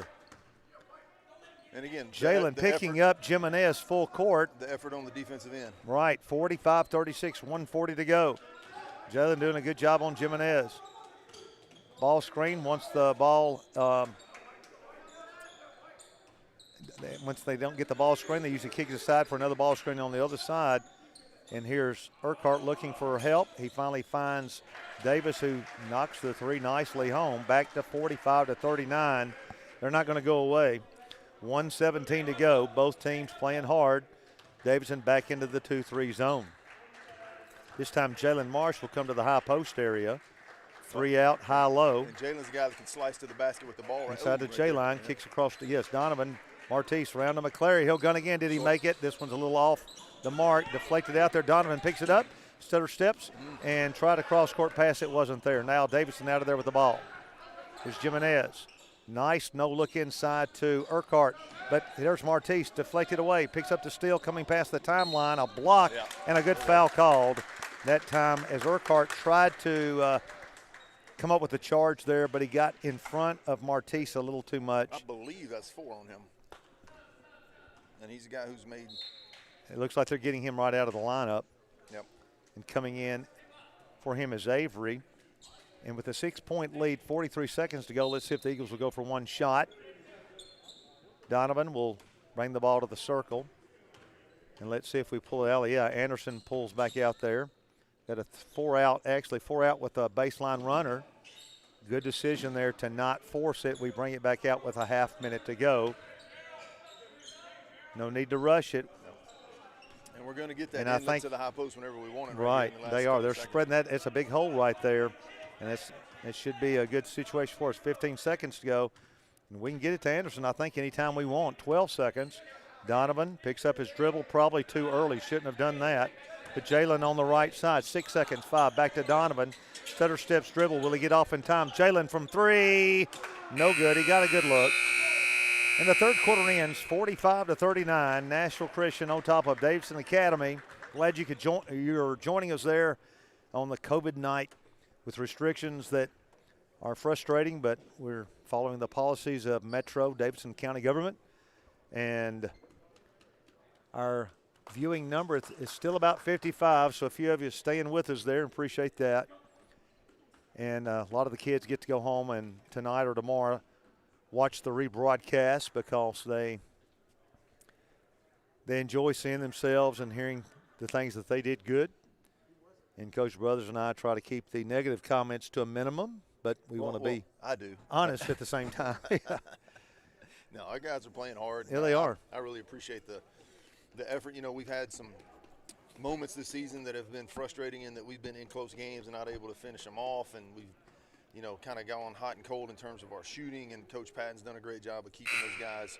And again,
Jalen picking up Jimenez full court.
The effort on the defensive end.
Right, 45-36, 1:40 to go. Jalen doing a good job on Jimenez. Ball screen, once the ball, once they don't get the ball screen, they usually kick it aside for another ball screen on the other side. And here's Urquhart looking for help. He finally finds Davis, who knocks the 3 nicely home. Back to 45-39. They're not going to go away. 1:17 to go. Both teams playing hard. Davidson back into the 2-3 zone. This time Jalen Marsh will come to the high post area. 3 out, high low.
And Jalen's the guy that can slice to the basket with the ball.
Inside the J line, kicks across to, Donovan. Martise around to McCleary. He'll gun again. Did he make it? This one's a little off the mark. Deflected out there. Donovan picks it up. Stutter steps and tried a cross-court pass. It wasn't there. Now Davidson out of there with the ball. Here's Jimenez. Nice no-look inside to Urquhart. But there's Martise. Deflected away. Picks up the steal coming past the timeline. A block and a good foul called that time as Urquhart tried to come up with a charge there, but he got in front of Martise a little too much.
I believe that's 4 on him. And he's a guy who's made.
It looks like they're getting him right out of the lineup.
Yep.
And coming in for him is Avery. And with a 6-point lead, 43 seconds to go, let's see if the Eagles will go for one shot. Donovan will bring the ball to the circle. And let's see if we pull it out. Yeah, Anderson pulls back out there. Got a 4 out with a baseline runner. Good decision there to not force it. We bring it back out with a half minute to go. No need to rush it.
And we're going to get that inlet to the high post whenever we want it.
Right, they are. They're spreading that. It's a big hole right there. And it should be a good situation for us. 15 seconds to go. And we can get it to Anderson, I think, anytime we want. 12 seconds. Donovan picks up his dribble probably too early. Shouldn't have done that. But Jalen on the right side. 6 seconds, 5. Back to Donovan. Stutter steps dribble. Will he get off in time? Jalen from 3. No good. He got a good look. And the third quarter ends 45-39. Nashville Christian on top of Davidson Academy. Glad you could you're joining us there on the COVID night with restrictions that are frustrating, but we're following the policies of Metro Davidson County government. And our viewing number is still about 55, so a few of you staying with us there, appreciate that. And a lot of the kids get to go home and tonight or tomorrow watch the rebroadcast because they enjoy seeing themselves and hearing the things that they did good. And Coach Brothers and I try to keep the negative comments to a minimum, but we want to be honest at the same time.
No, our guys are playing hard.
Yeah, they are.
I really appreciate the effort. You know, we've had some moments this season that have been frustrating in that we've been in close games and not able to finish them off, and we've, you know, kind of gone hot and cold in terms of our shooting, and Coach Patton's done a great job of keeping those guys,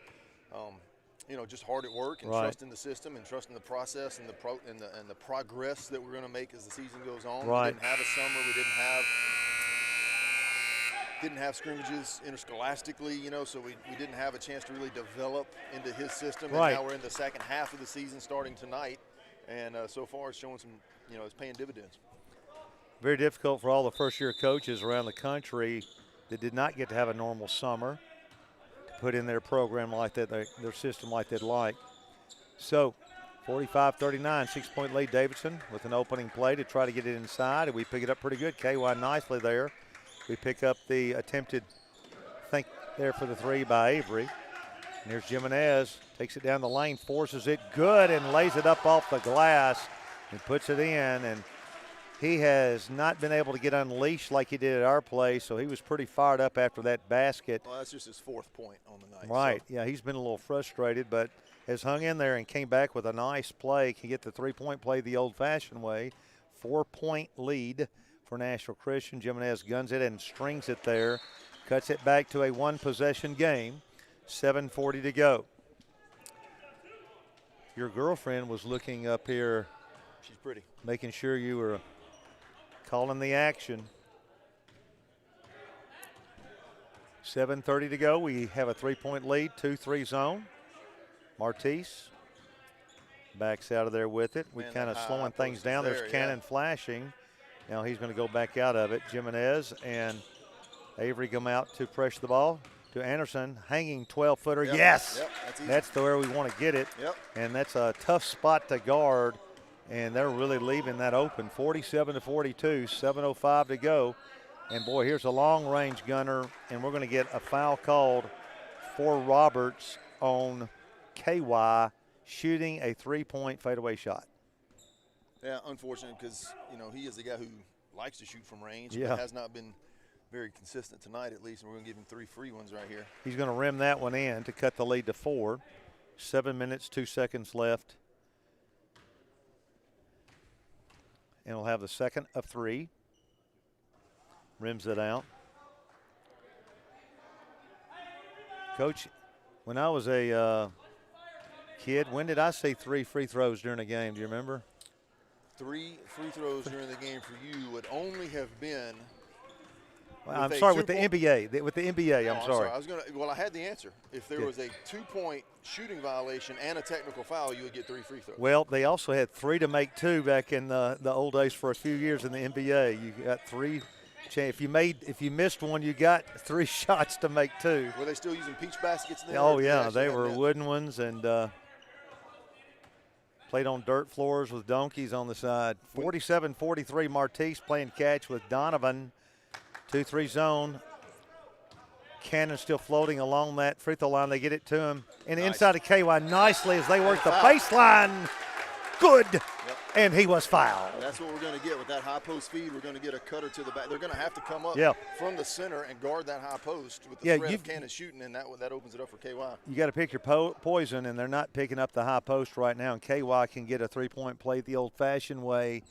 you know, just hard at work and trusting the system and trusting the process and the progress that we're going to make as the season goes on.
Right.
We didn't have a summer. We didn't have scrimmages interscholastically, you know, so we didn't have a chance to really develop into his system.
Right.
And now we're in the second half of the season starting tonight, and so far it's showing some, you know, it's paying dividends.
Very difficult for all the first-year coaches around the country that did not get to have a normal summer to put in their program like that, their system like they'd like. So 45-39, 6-point lead Davidson with an opening play to try to get it inside, and we pick it up pretty good. KY nicely there. We pick up the attempted think there for the 3 by Avery. And there's Jimenez, takes it down the lane, forces it good, and lays it up off the glass and puts it in. And he has not been able to get unleashed like he did at our place, so he was pretty fired up after that basket.
Well, that's just his 4th point on the night.
Right,
so.
Yeah, he's been a little frustrated, but has hung in there and came back with a nice play. Can get the 3-point play the old-fashioned way. 4-point lead for Nashville Christian. Jimenez guns it and strings it there. Cuts it back to a one-possession game. 7:40 to go. Your girlfriend was looking up here.
She's pretty.
Making sure you were calling the action. 7:30 to go. We have a 3-point lead, 2-3 zone. Martise backs out of there with it. We kind of slowing things down. There's Cannon flashing. Now he's going to go back out of it. Jimenez and Avery come out to pressure the ball to Anderson. Hanging 12-footer.
Yep.
Yes!
Yep,
that's where we want to get it.
Yep.
And that's a tough spot to guard. And they're really leaving that open. 47-42, 7:05 to go. And, boy, here's a long-range gunner, and we're going to get a foul called for Roberts on KY shooting a 3-point fadeaway shot.
Yeah, unfortunate because, he is the guy who likes to shoot from range,
Yeah.
but has not been very consistent tonight at least, and we're going to give him 3 free ones right here.
He's going to rim that one in to cut the lead to 4. 7 minutes, 2 seconds left. And we'll have the second of 3. Rims it out. Coach, when I was a kid, when did I see 3 free throws during a game? Do you remember?
3 free throws during the game for you would only have been.
Well, I'm sorry, with the NBA. With the NBA, I'm sorry.
I had the answer. If there was a 2-point shooting violation and a technical foul, you would get 3 free throws.
Well, they also had 3 to make 2 back in the old days for a few years in the NBA. You got 3. If you missed one, you got 3 shots to make 2.
Were they still using peach baskets then?
Oh yeah, they were wooden ones and played on dirt floors with donkeys on the side. 47-43, Martise playing catch with Donovan. 2-3 zone. Cannon still floating along that free throw line. They get it to him. And inside of KY nicely as they work the baseline. Good. Yep. And he was fouled.
That's what we're going to get with that high post feed. We're going to get a cutter to the back. They're going to have to come up from the center and guard that high post with the threat of Cannon shooting, and that opens it up for KY.
You got to pick your poison, and they're not picking up the high post right now. And KY can get a 3-point play the old-fashioned way.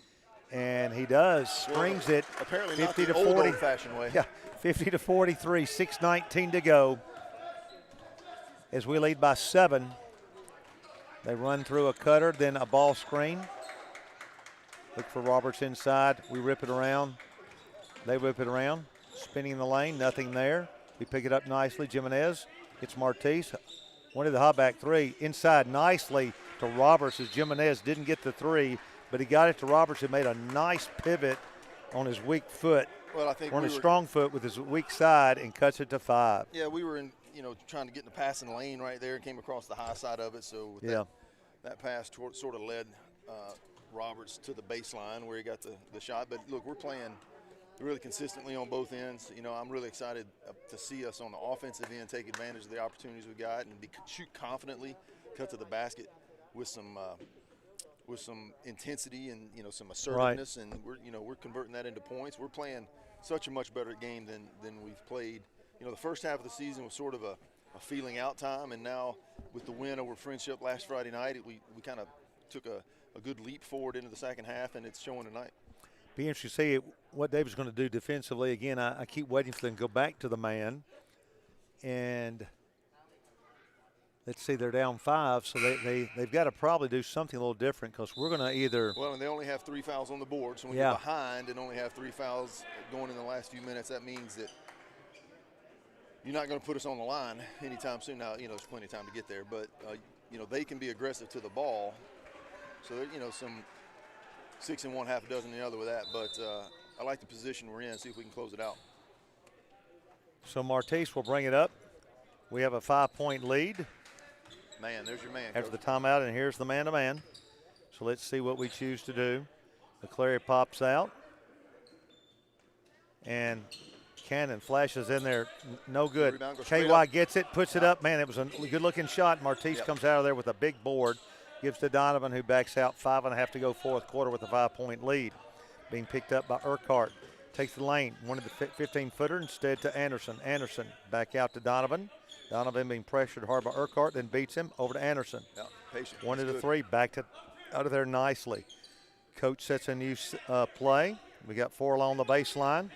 And he does. Strings it.
Apparently
50
not the
to 40.
old-fashioned way.
Yeah, 50 to 43, 6:19 to go. As we lead by 7. They run through a cutter, then a ball screen. Look for Roberts inside. We rip it around. They whip it around. Spinning the lane, nothing there. We pick it up nicely. Jimenez gets Martise. Wanted the high back 3. Inside nicely to Roberts as Jimenez didn't get the 3. But he got it to Roberts, who made a nice pivot on his weak foot.
Well, I think
on his strong foot with his weak side and cuts it to 5.
Yeah, we were trying to get in the passing lane right there and came across the high side of it. So that pass sort of led Roberts to the baseline where he got the shot. But look, we're playing really consistently on both ends. I'm really excited to see us on the offensive end take advantage of the opportunities we got and shoot confidently, cut to the basket with some intensity and some assertiveness, and we're converting that into points. We're playing such a much better game than we've played. The first half of the season was sort of a feeling out time, and now with the win over Friendship last Friday night, we kind of took a good leap forward into the second half, and it's showing tonight.
Be interesting to see what David's going to do defensively. Again, I keep waiting for them to go back to the man, and let's see, they're down 5, so they've got to probably do something a little different because we're going to either.
Well, and they only have 3 fouls on the board, so when you're behind and only have 3 fouls going in the last few minutes, that means that you're not going to put us on the line anytime soon. Now, there's plenty of time to get there, but they can be aggressive to the ball. So some 6 in one, half a dozen in the other with that. But I like the position we're in. See if we can close it out.
So Martise will bring it up. We have a 5-point lead.
Man, there's your man.
After the timeout, and here's the man-to-man. So let's see what we choose to do. McClary pops out. And Cannon flashes in there. No good. KY gets it, puts it up. Man, it was a good-looking shot. Martise comes out of there with a big board. Gives to Donovan, who backs out. 5.5 to go fourth quarter with a 5-point lead. Being picked up by Urquhart. Takes the lane. Wanted the 15-footer instead to Anderson. Anderson back out to Donovan. Donovan being pressured hard by Urquhart, then beats him over to Anderson.
Yeah, patient.
Wanted a 3, backed it out of there nicely. Coach sets a new play. We got 4 along the baseline.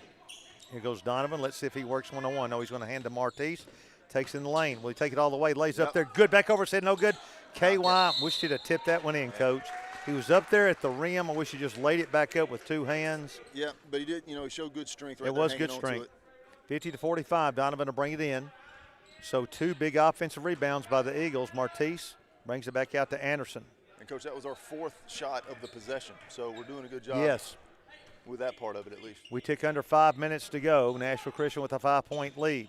Here goes Donovan. Let's see if he works one-on-one. No, he's going to hand to Martise. Takes in the lane. Will he take it all the way? Lays up there. Good. Back over. Said no good. KY, wish he'd have tipped that one in, Coach. He was up there at the rim. I wish he just laid it back up with 2 hands.
Yeah, but he did, he showed good strength right
there.
It
was good strength. 50-45. Donovan to bring it in. So 2 big offensive rebounds by the Eagles. Martise brings it back out to Anderson.
And, Coach, that was our 4th shot of the possession. So we're doing a good job.
Yes.
With that part of it, at least.
We tick under 5 minutes to go. Nashville Christian with a 5-point lead.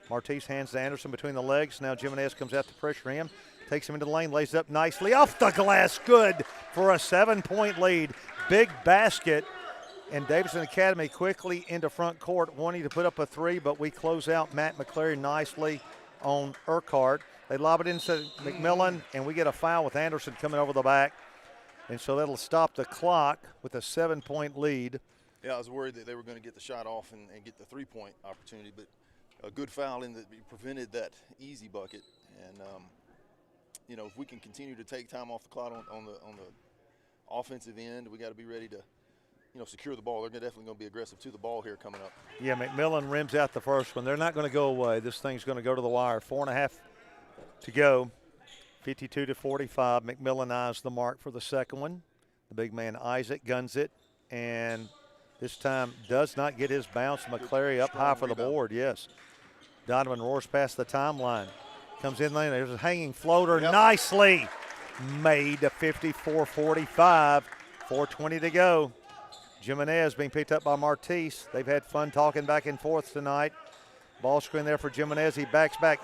Martise hands to Anderson between the legs. Now Jimenez comes out to pressure him. Takes him into the lane, lays it up nicely. Off the glass, good for a 7-point lead. Big basket. And Davidson Academy quickly into front court, wanting to put up a 3, but we close out Matt McCleary nicely on Urquhart. They lob it into McMillan, and we get a foul with Anderson coming over the back. And so that'll stop the clock with a 7-point lead.
Yeah, I was worried that they were going to get the shot off and get the 3-point opportunity, but a good foul in that prevented that easy bucket. And, if we can continue to take time off the clock on the offensive end, we got to be ready to, secure the ball. They're definitely going to be aggressive to the ball here coming up.
Yeah, McMillan rims out the first one. They're not going to go away. This thing's going to go to the wire. 4.5 to go. 52-45. McMillan eyes the mark for the second one. The big man Isaac guns it, and this time does not get his bounce. McCleary up high for the board, yes. Donovan roars past the timeline. Comes in lane. There's a hanging floater. Yep. Nicely made to 54-45. 4:20 to go. Jimenez being picked up by Martise. They've had fun talking back and forth tonight. Ball screen there for Jimenez. He backs back,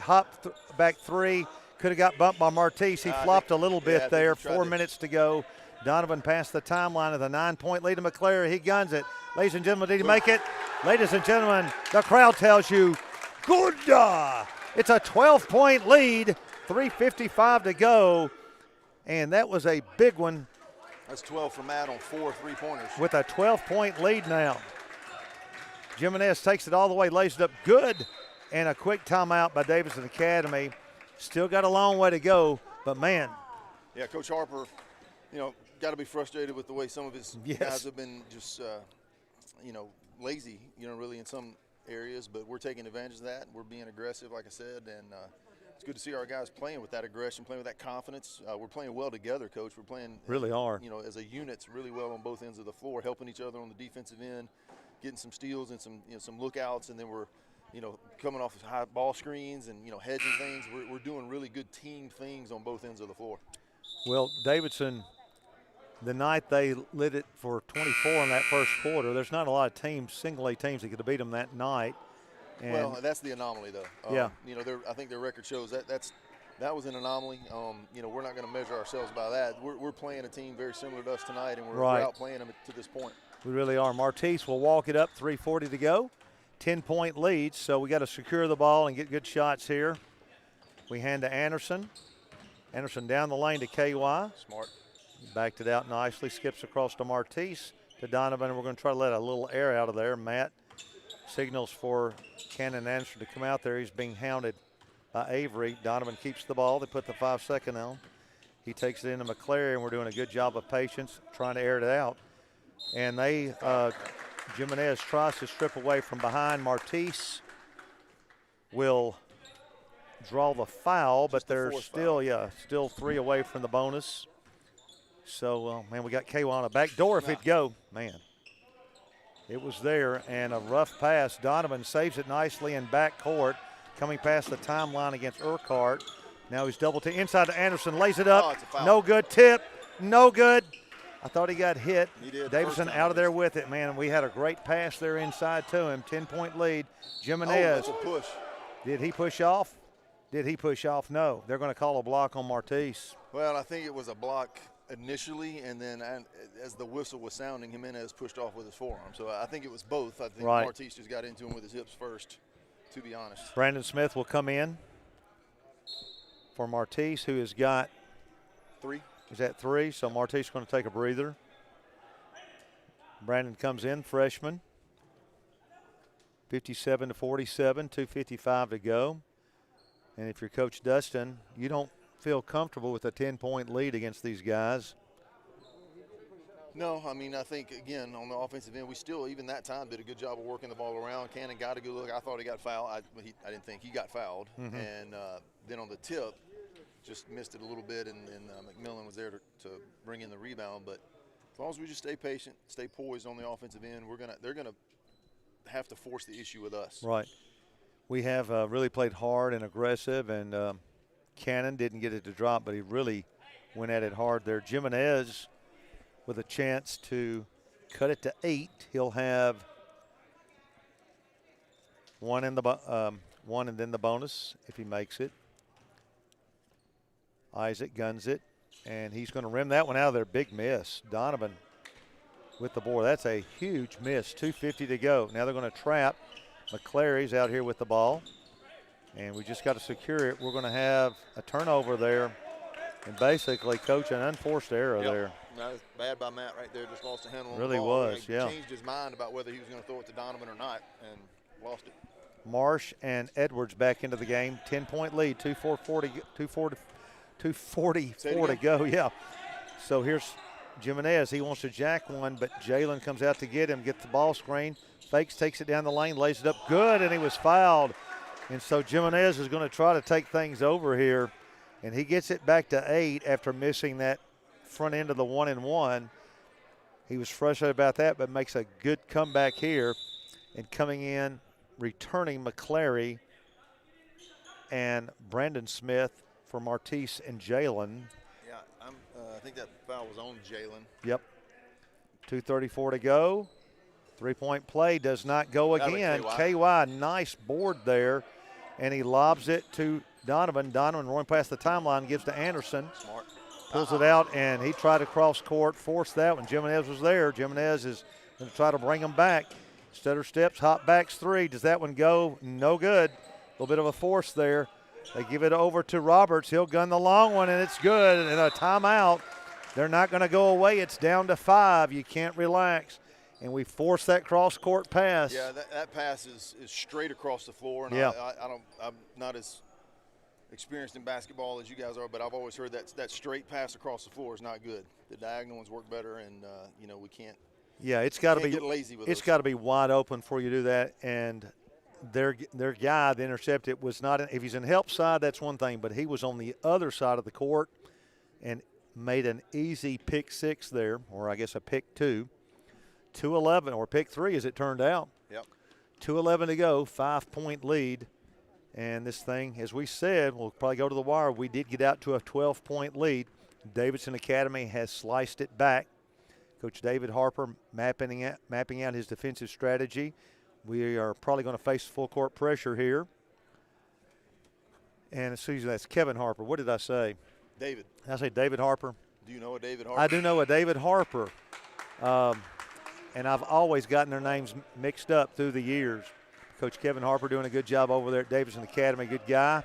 back 3. Could have got bumped by Martise. He flopped a little bit there. 4 minutes to go. Donovan passed the timeline of the 9-point lead to McCleary. He guns it. Ladies and gentlemen, did he make it? Ladies and gentlemen, the crowd tells you, good. It's a 12-point lead. 3:55 to go. And that was a big one.
That's 12 for Matt on 4 3-pointers.
With a 12-point lead now. Jimenez takes it all the way, lays it up good. And a quick timeout by Davidson Academy. Still got a long way to go, but man.
Yeah, Coach Harper, got to be frustrated with the way some of his guys have been just, lazy, really in some areas. But we're taking advantage of that. We're being aggressive, like I said, and it's good to see our guys playing with that aggression, playing with that confidence. We're playing well together, Coach. We're playing
really are.
As a unit, really well on both ends of the floor, helping each other on the defensive end, getting some steals and some lookouts, and then we're coming off of high ball screens and hedging things. We're doing really good team things on both ends of the floor.
Well, Davidson, the night they lit it for 24 in that first quarter, there's not a lot of teams, single A teams, that could have beat them that night. And
well, that's the anomaly, though.
Yeah.
I think their record shows that was an anomaly. We're not going to measure ourselves by that. We're playing a team very similar to us tonight, and we're outplaying them to this point.
We really are. Martise will walk it up. 3:40 to go. 10-point lead, so we got to secure the ball and get good shots here. We hand to Anderson. Anderson down the lane to KY.
Smart.
Backed it out nicely. Skips across to Martise. To Donovan. We're going to try to let a little air out of there. Matt signals for Cannon Anderson to come out there. He's being hounded by Avery. Donovan keeps the ball. They put the 5-second on. He takes it into McCleary, and we're doing a good job of patience, trying to air it out. And they Jimenez tries to strip away from behind. Martise will draw the foul, but they're still 3 away from the bonus. So, man, we got KY on a back door if it'd go. Man, it was there, and a rough pass. Donovan saves it nicely in back court, coming past the timeline against Urquhart. Now he's double to inside to Anderson, lays it up. No good. Tip, no good. I thought he got hit.
He did.
Davidson out of there with it, man. We had a great pass there inside to him. 10-point lead. Jimenez.
Oh, that's a push.
Did he push off? Did he push off? No. They're going to call a block on Martise.
Well, I think it was a block initially, and then as the whistle was sounding, Jimenez pushed off with his forearm. So I think it was both. I think Martise just got into him with his hips first, to be honest.
Brandon Smith will come in for Martise, who has got
3.
He's at 3, so Martise is going to take a breather. Brandon comes in, freshman. 57-47, 2:55 to go. And if you're Coach Dustin, you don't feel comfortable with a 10-point lead against these guys.
No, I mean, I think, again, on the offensive end, we still, even that time, did a good job of working the ball around. Cannon got a good look. I thought he got fouled. I didn't think he got fouled. And then on the tip, just missed it a little bit, and McMillan was there to bring in the rebound. But as long as we just stay patient, stay poised on the offensive end, they're going to have to force the issue with us.
Right. We have really played hard and aggressive, and Cannon didn't get it to drop, but he really went at it hard there. Jimenez with a chance to cut it to 8. He'll have one and then the bonus if he makes it. Isaac guns it, and he's going to rim that one out of there. Big miss. Donovan with the board. That's a huge miss. 2:50 to go. Now they're going to trap. McClary's out here with the ball, and we just got to secure it. We're going to have a turnover there, and basically, Coach, an unforced error there.
That was bad by Matt right there. Just lost a handle on
really
the ball.
Was,
he
yeah.
Changed his mind about whether he was going to throw it to Donovan or not, and lost it.
Marsh and Edwards back into the game. 10-point lead. 2:44 to go. Yeah. So here's Jimenez. He wants to jack one, but Jalen comes out to get him. Gets the ball screen. Fakes, takes it down the lane, lays it up good, and he was fouled. And so Jimenez is going to try to take things over here, and he gets it back to 8 after missing that front end of the 1-and-1. He was frustrated about that, but makes a good comeback here. And coming in, returning McClary and Brandon Smith for Martise and Jalen.
Yeah, I think that foul was on Jalen.
Yep. 2:34 to go. 3-point play does not go again. KY, nice board there, and he lobs it to Donovan. Donovan rolling past the timeline, gives to Anderson.
Smart.
Pulls it out, and he tried to cross court, forced that one. Jimenez was there. Jimenez is going to try to bring him back. Stutter steps, hop backs 3. Does that one go? No good. A little bit of a force there. They give it over to Roberts. He'll gun the long one, and it's good. And a timeout. They're not going to go away. It's down to 5. You can't relax. And we force that cross-court pass.
Yeah, that pass is straight across the floor. And
yeah.
I'm not as experienced in basketball as you guys are, but I've always heard that straight pass across the floor is not good. The diagonal ones work better, and we can't.
Yeah, it's got to be
get lazy with
it's got to be wide open for you to do that. And their guy, the intercepted, was not. If he's in help side, that's one thing, but he was on the other side of the court and made an easy pick 6 there, or I guess a pick 2. 2:11 or pick 3 as it turned out.
Yep.
2:11 to go, 5-point lead. And this thing, as we said, will probably go to the wire. We did get out to a 12-point lead. Davidson Academy has sliced it back. Coach David Harper mapping out his defensive strategy. We are probably going to face full court pressure here. And excuse me, that's Kevin Harper. What did I say?
David.
Did I say David Harper?
Do you know a David Harper?
I do know a David Harper. And I've always gotten their names mixed up through the years. Coach Kevin Harper doing a good job over there at Davidson Academy. Good guy,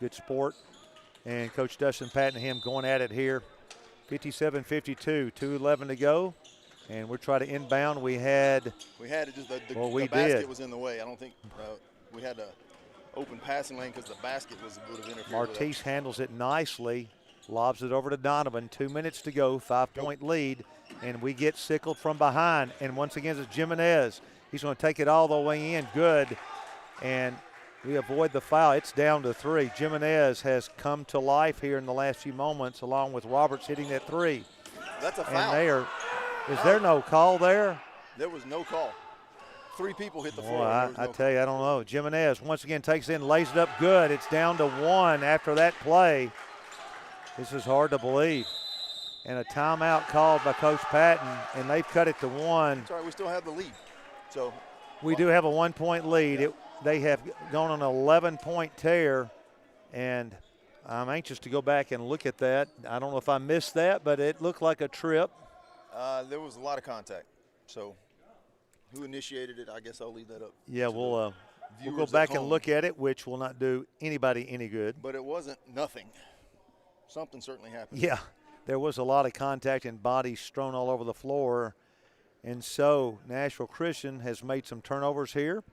good sport. And Coach Dustin Patton and him going at it here. 57-52, 2:11 to go. And we're trying to inbound. We had it,
just the
did.
basket was in the way. I don't think we had an open passing lane because the basket would have interfered.
Martise handles it nicely, lobs it over to Donovan. 2 minutes to go, 5-point lead. And we get sickled from behind. And once again, it's Jimenez. He's going to take it all the way in. Good. And we avoid the foul. It's down to 3. Jimenez has come to life here in the last few moments, along with Roberts hitting that 3.
That's a foul.
And is there no call there?
There was no call. 3 people hit the floor.
I tell you, I don't know. Jimenez once again takes it in, lays it up good. It's down to 1 after that play. This is hard to believe. And a timeout called by Coach Patton, and they've cut it to 1.
Sorry, we still have the lead. So
we do have a 1-point lead.
Yeah.
They have gone on an 11-point tear, and I'm anxious to go back and look at that. I don't know if I missed that, but it looked like a trip.
There was a lot of contact. So who initiated it, I guess I'll leave that up.
Yeah, we'll go back and look at it, which will not do anybody any good.
But it wasn't nothing. Something certainly happened.
Yeah. There was a lot of contact and bodies strewn all over the floor. And so Nashville Christian has made some turnovers here.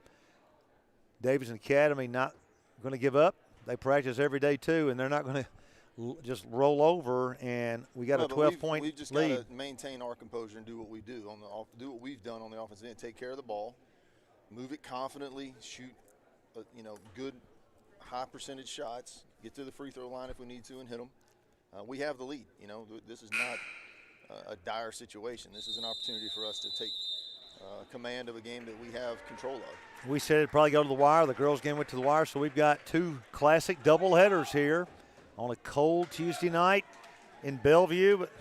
Davidson Academy not going to give up. They practice every day too, and they're not going to just roll over, and we got a 12-point
We've just
lead.
got to maintain our composure and do what we do do what we've done on the offensive end. Take care of the ball, move it confidently, shoot, good high percentage shots, get to the free throw line if we need to and hit them. We have the lead. This is not a dire situation. This is an opportunity for us to take command of a game that we have control of.
We said it'd probably go to the wire. The girls' game went to the wire, so we've got two classic doubleheaders here on a cold Tuesday night in Bellevue. But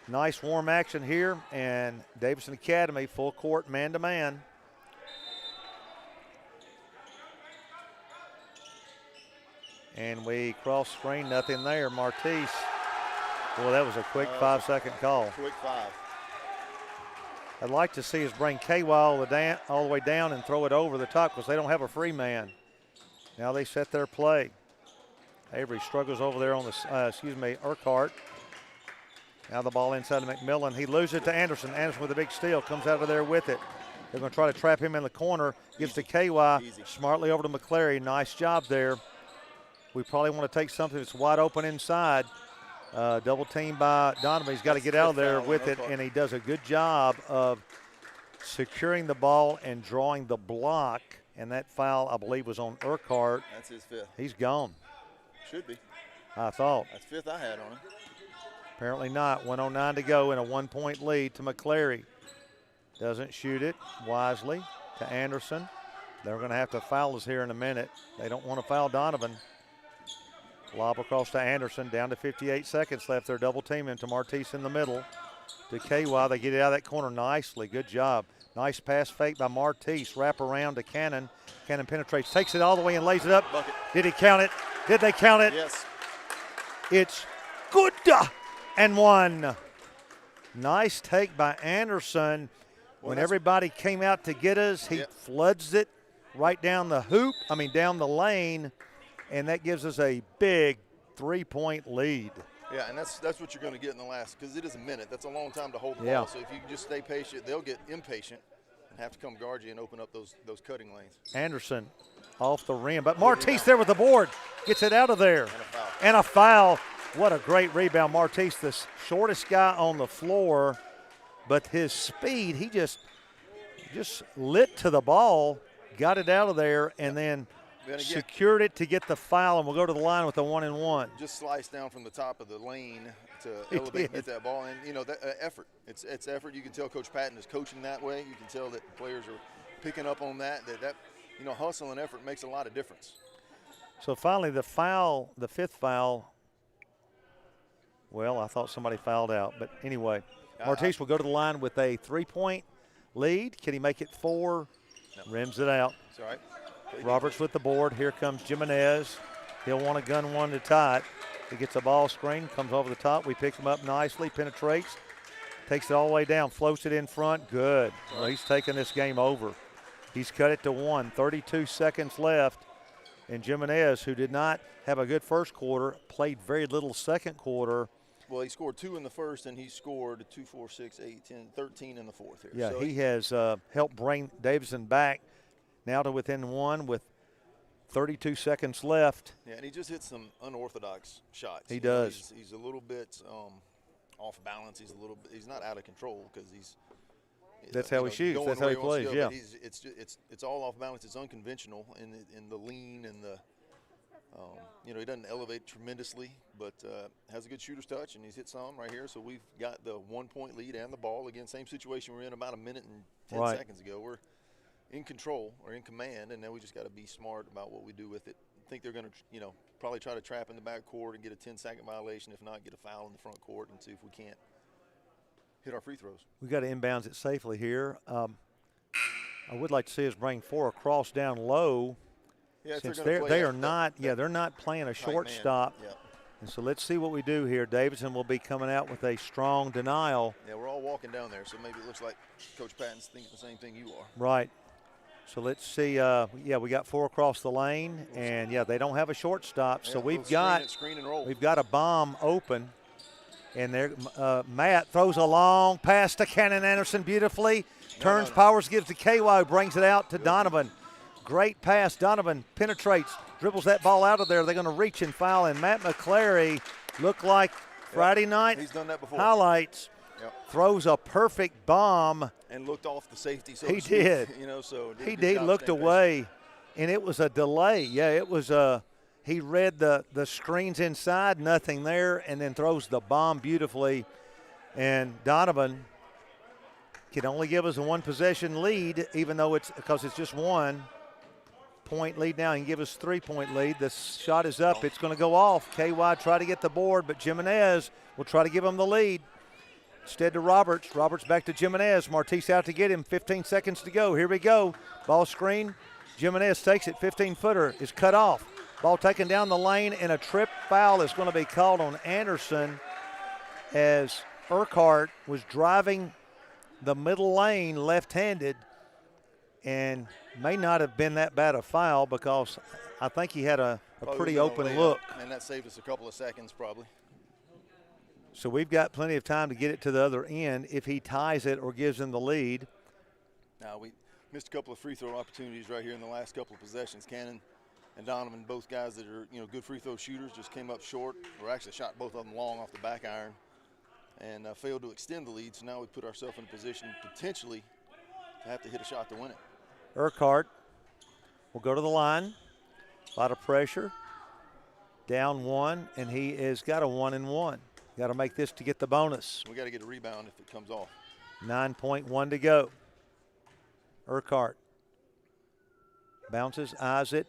nice warm action here, and Davidson Academy full court man-to-man. And we cross screen, nothing there. Martise, boy, that was a quick 5-second call.
Quick 5.
I'd like to see us bring KY all the way down and throw it over the top because they don't have a free man. Now they set their play. Avery struggles over there on the, Urquhart. Now the ball inside to McMillan. He loses it to Anderson. Anderson with a big steal, comes out of there with it. They're going to try to trap him in the corner. Gives to KY.
Easy.
Smartly over to McClary. Nice job there. We probably want to take something that's wide open inside. Double team by Donovan. He's got to get out of there with it, and he does a good job of securing the ball and drawing the block. And that foul, I believe, was on Urquhart.
That's his 5th.
He's gone.
Should be.
I thought.
That's 5th I had on him.
Apparently not. 1:09 to go in a 1-point lead to McClary. Doesn't shoot it wisely to Anderson. They're going to have to foul us here in a minute. They don't want to foul Donovan. Lob across to Anderson. Down to 58 seconds left. They're double teaming to Martise in the middle. To KY. They get it out of that corner nicely. Good job. Nice pass fake by Martise. Wrap around to Cannon. Cannon penetrates. Takes it all the way and lays it up.
Bucket.
Did he count it? Did they count it?
Yes.
It's good and one. Nice take by Anderson. When everybody came out to get us, he floods it right down the hoop. Down the lane. And that gives us a big 3-point lead.
Yeah, and that's what you're going to get in the last, because it is a minute. That's a long time to hold the ball. So if you can just stay patient, they'll get impatient and have to come guard you and open up those cutting lanes.
Anderson off the rim, but Martise there with the board. Gets it out of there.
And
a foul. What a great rebound. Martise, the shortest guy on the floor, but his speed, he just lit to the ball, got it out of there, and then secured it to get the foul, and we'll go to the line with a 1-and-1.
Just sliced down from the top of the lane to elevate and get that ball. And, that effort. It's effort. You can tell Coach Patton is coaching that way. You can tell that the players are picking up on that hustle and effort makes a lot of difference.
So finally the foul, the 5th foul, well, I thought somebody fouled out. But anyway, Martise will go to the line with a 3-point lead. Can he make it 4? No. Rims it out.
It's all right.
Roberts with the board. Here comes Jimenez. He'll want to gun one to tie it. He gets a ball screen, comes over the top. We pick him up nicely, penetrates, takes it all the way down, floats it in front. Good. Well, he's taking this game over. He's cut it to 1. 32 seconds left. And Jimenez, who did not have a good first quarter, played very little second quarter.
Well, he scored 2 in the first, and he scored 2, 4, 6, 8, 10, 13 in the fourth here.
Yeah,
so
he has helped bring Davidson back now to within 1 with 32 seconds left.
Yeah, and he just hits some unorthodox shots.
He does.
He's a little bit off balance. He's not out of control because he's.
That's how he shoots. That's how he plays. Yeah.
It's all off balance. It's unconventional in the lean and the. He doesn't elevate tremendously, but has a good shooter's touch, and he's hit some right here. So we've got the 1-point lead and the ball. Again, same situation we're in about a minute and 10 seconds ago. We're in control or in command, and then we just got to be smart about what we do with it. I think they're going to, probably try to trap in the back court and get a 10-second violation. If not, get a foul in the front court and see if we can't hit our free throws.
We've got to inbounds it safely here. I would like to see us bring 4 across down low.
Yeah,
since they're not playing a shortstop.
Yeah.
And so let's see what we do here. Davidson will be coming out with a strong denial.
Yeah, we're all walking down there, so maybe it looks like Coach Patton's thinking the same thing you are.
Right. So let's see. We got 4 across the lane, and they don't have a shortstop. So we've got
screen and roll.
We've got a bomb open, and there Matt throws a long pass to Cannon Anderson beautifully. Turns, powers, gives to KY, brings it out to Donovan. Great pass. Donovan penetrates, dribbles that ball out of there. They're going to reach and foul, and Matt McClary Looked like Friday night
He's done that before.
highlights.
Yep.
Throws a perfect bomb.
And looked off the safety. So
He
to speak,
did.
You know, so
He did. Looked away, and it was a delay. Yeah, it was a. He read the screens inside, nothing there, and then throws the bomb beautifully. And Donovan can only give us a one-possession lead, even though it's just 1 point lead now. He can give us 3-point lead. The shot is up. It's going to go off. KY try to get the board, but Jimenez will try to give him the lead. Instead to Roberts. Roberts back to Jimenez. Martise out to get him. 15 seconds to go. Here we go. Ball screen. Jimenez takes it. 15-footer is cut off. Ball taken down the lane, and a trip foul is going to be called on Anderson as Urquhart was driving the middle lane left-handed, and may not have been that bad a foul because I think he had a pretty open look.
And that saved us a couple of seconds probably.
So we've got plenty of time to get it to the other end if he ties it or gives him the lead.
Now we missed a couple of free throw opportunities right here in the last couple of possessions. Cannon and Donovan, both guys that are good free throw shooters, just came up short, or actually shot both of them long off the back iron, and failed to extend the lead. So now we put ourselves in a position potentially to have to hit a shot to win it.
Urquhart will go to the line. A lot of pressure. Down 1, and he has got a 1-and-1. Got to make this to get the bonus.
We got to get a rebound if it comes off.
9.1 to go. Urquhart bounces, eyes it,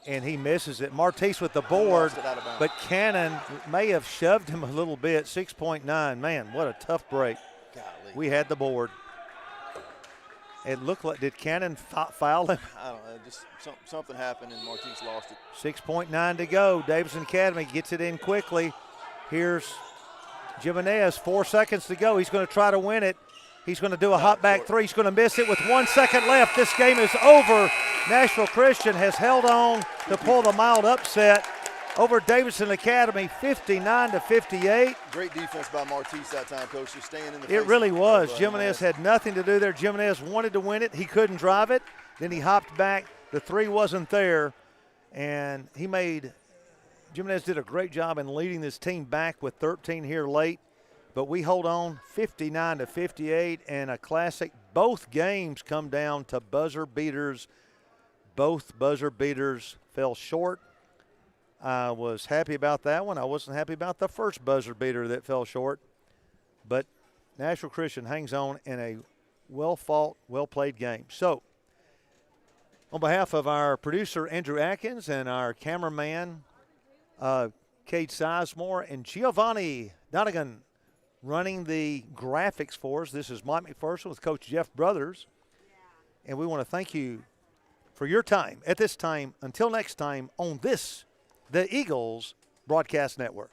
and he misses it. Martise with the board, but Cannon may have shoved him a little bit. 6.9. Man, what a tough break.
Golly.
We had the board. It looked like, did Cannon foul him?
I don't know, just something happened and Martise lost it.
6.9 to go. Davidson Academy gets it in quickly. Here's Jimenez, 4 seconds to go. He's going to try to win it. He's going to do a hop back three. He's going to miss it with 1 second left. This game is over. Nashville Christian has held on to pull the mild upset over Davidson Academy, 59-58.
Great defense by Martise that time, Coach. Just staying in the face.
It really was. Jimenez had nothing to do there. Jimenez wanted to win it. He couldn't drive it. Then he hopped back. The three wasn't there, and Jimenez did a great job in leading this team back with 13 here late. But we hold on 59-58, and a classic. Both games come down to buzzer beaters. Both buzzer beaters fell short. I was happy about that one. I wasn't happy about the first buzzer beater that fell short. But Nashville Christian hangs on in a well-fought, well-played game. So, on behalf of our producer, Andrew Atkins, and our cameraman, Cade Sizemore, and Giovanni Donegan running the graphics for us, this is Mike McPherson with Coach Jeff Brothers. And we want to thank you for your time at this time. Until next time on this, the Eagles Broadcast Network.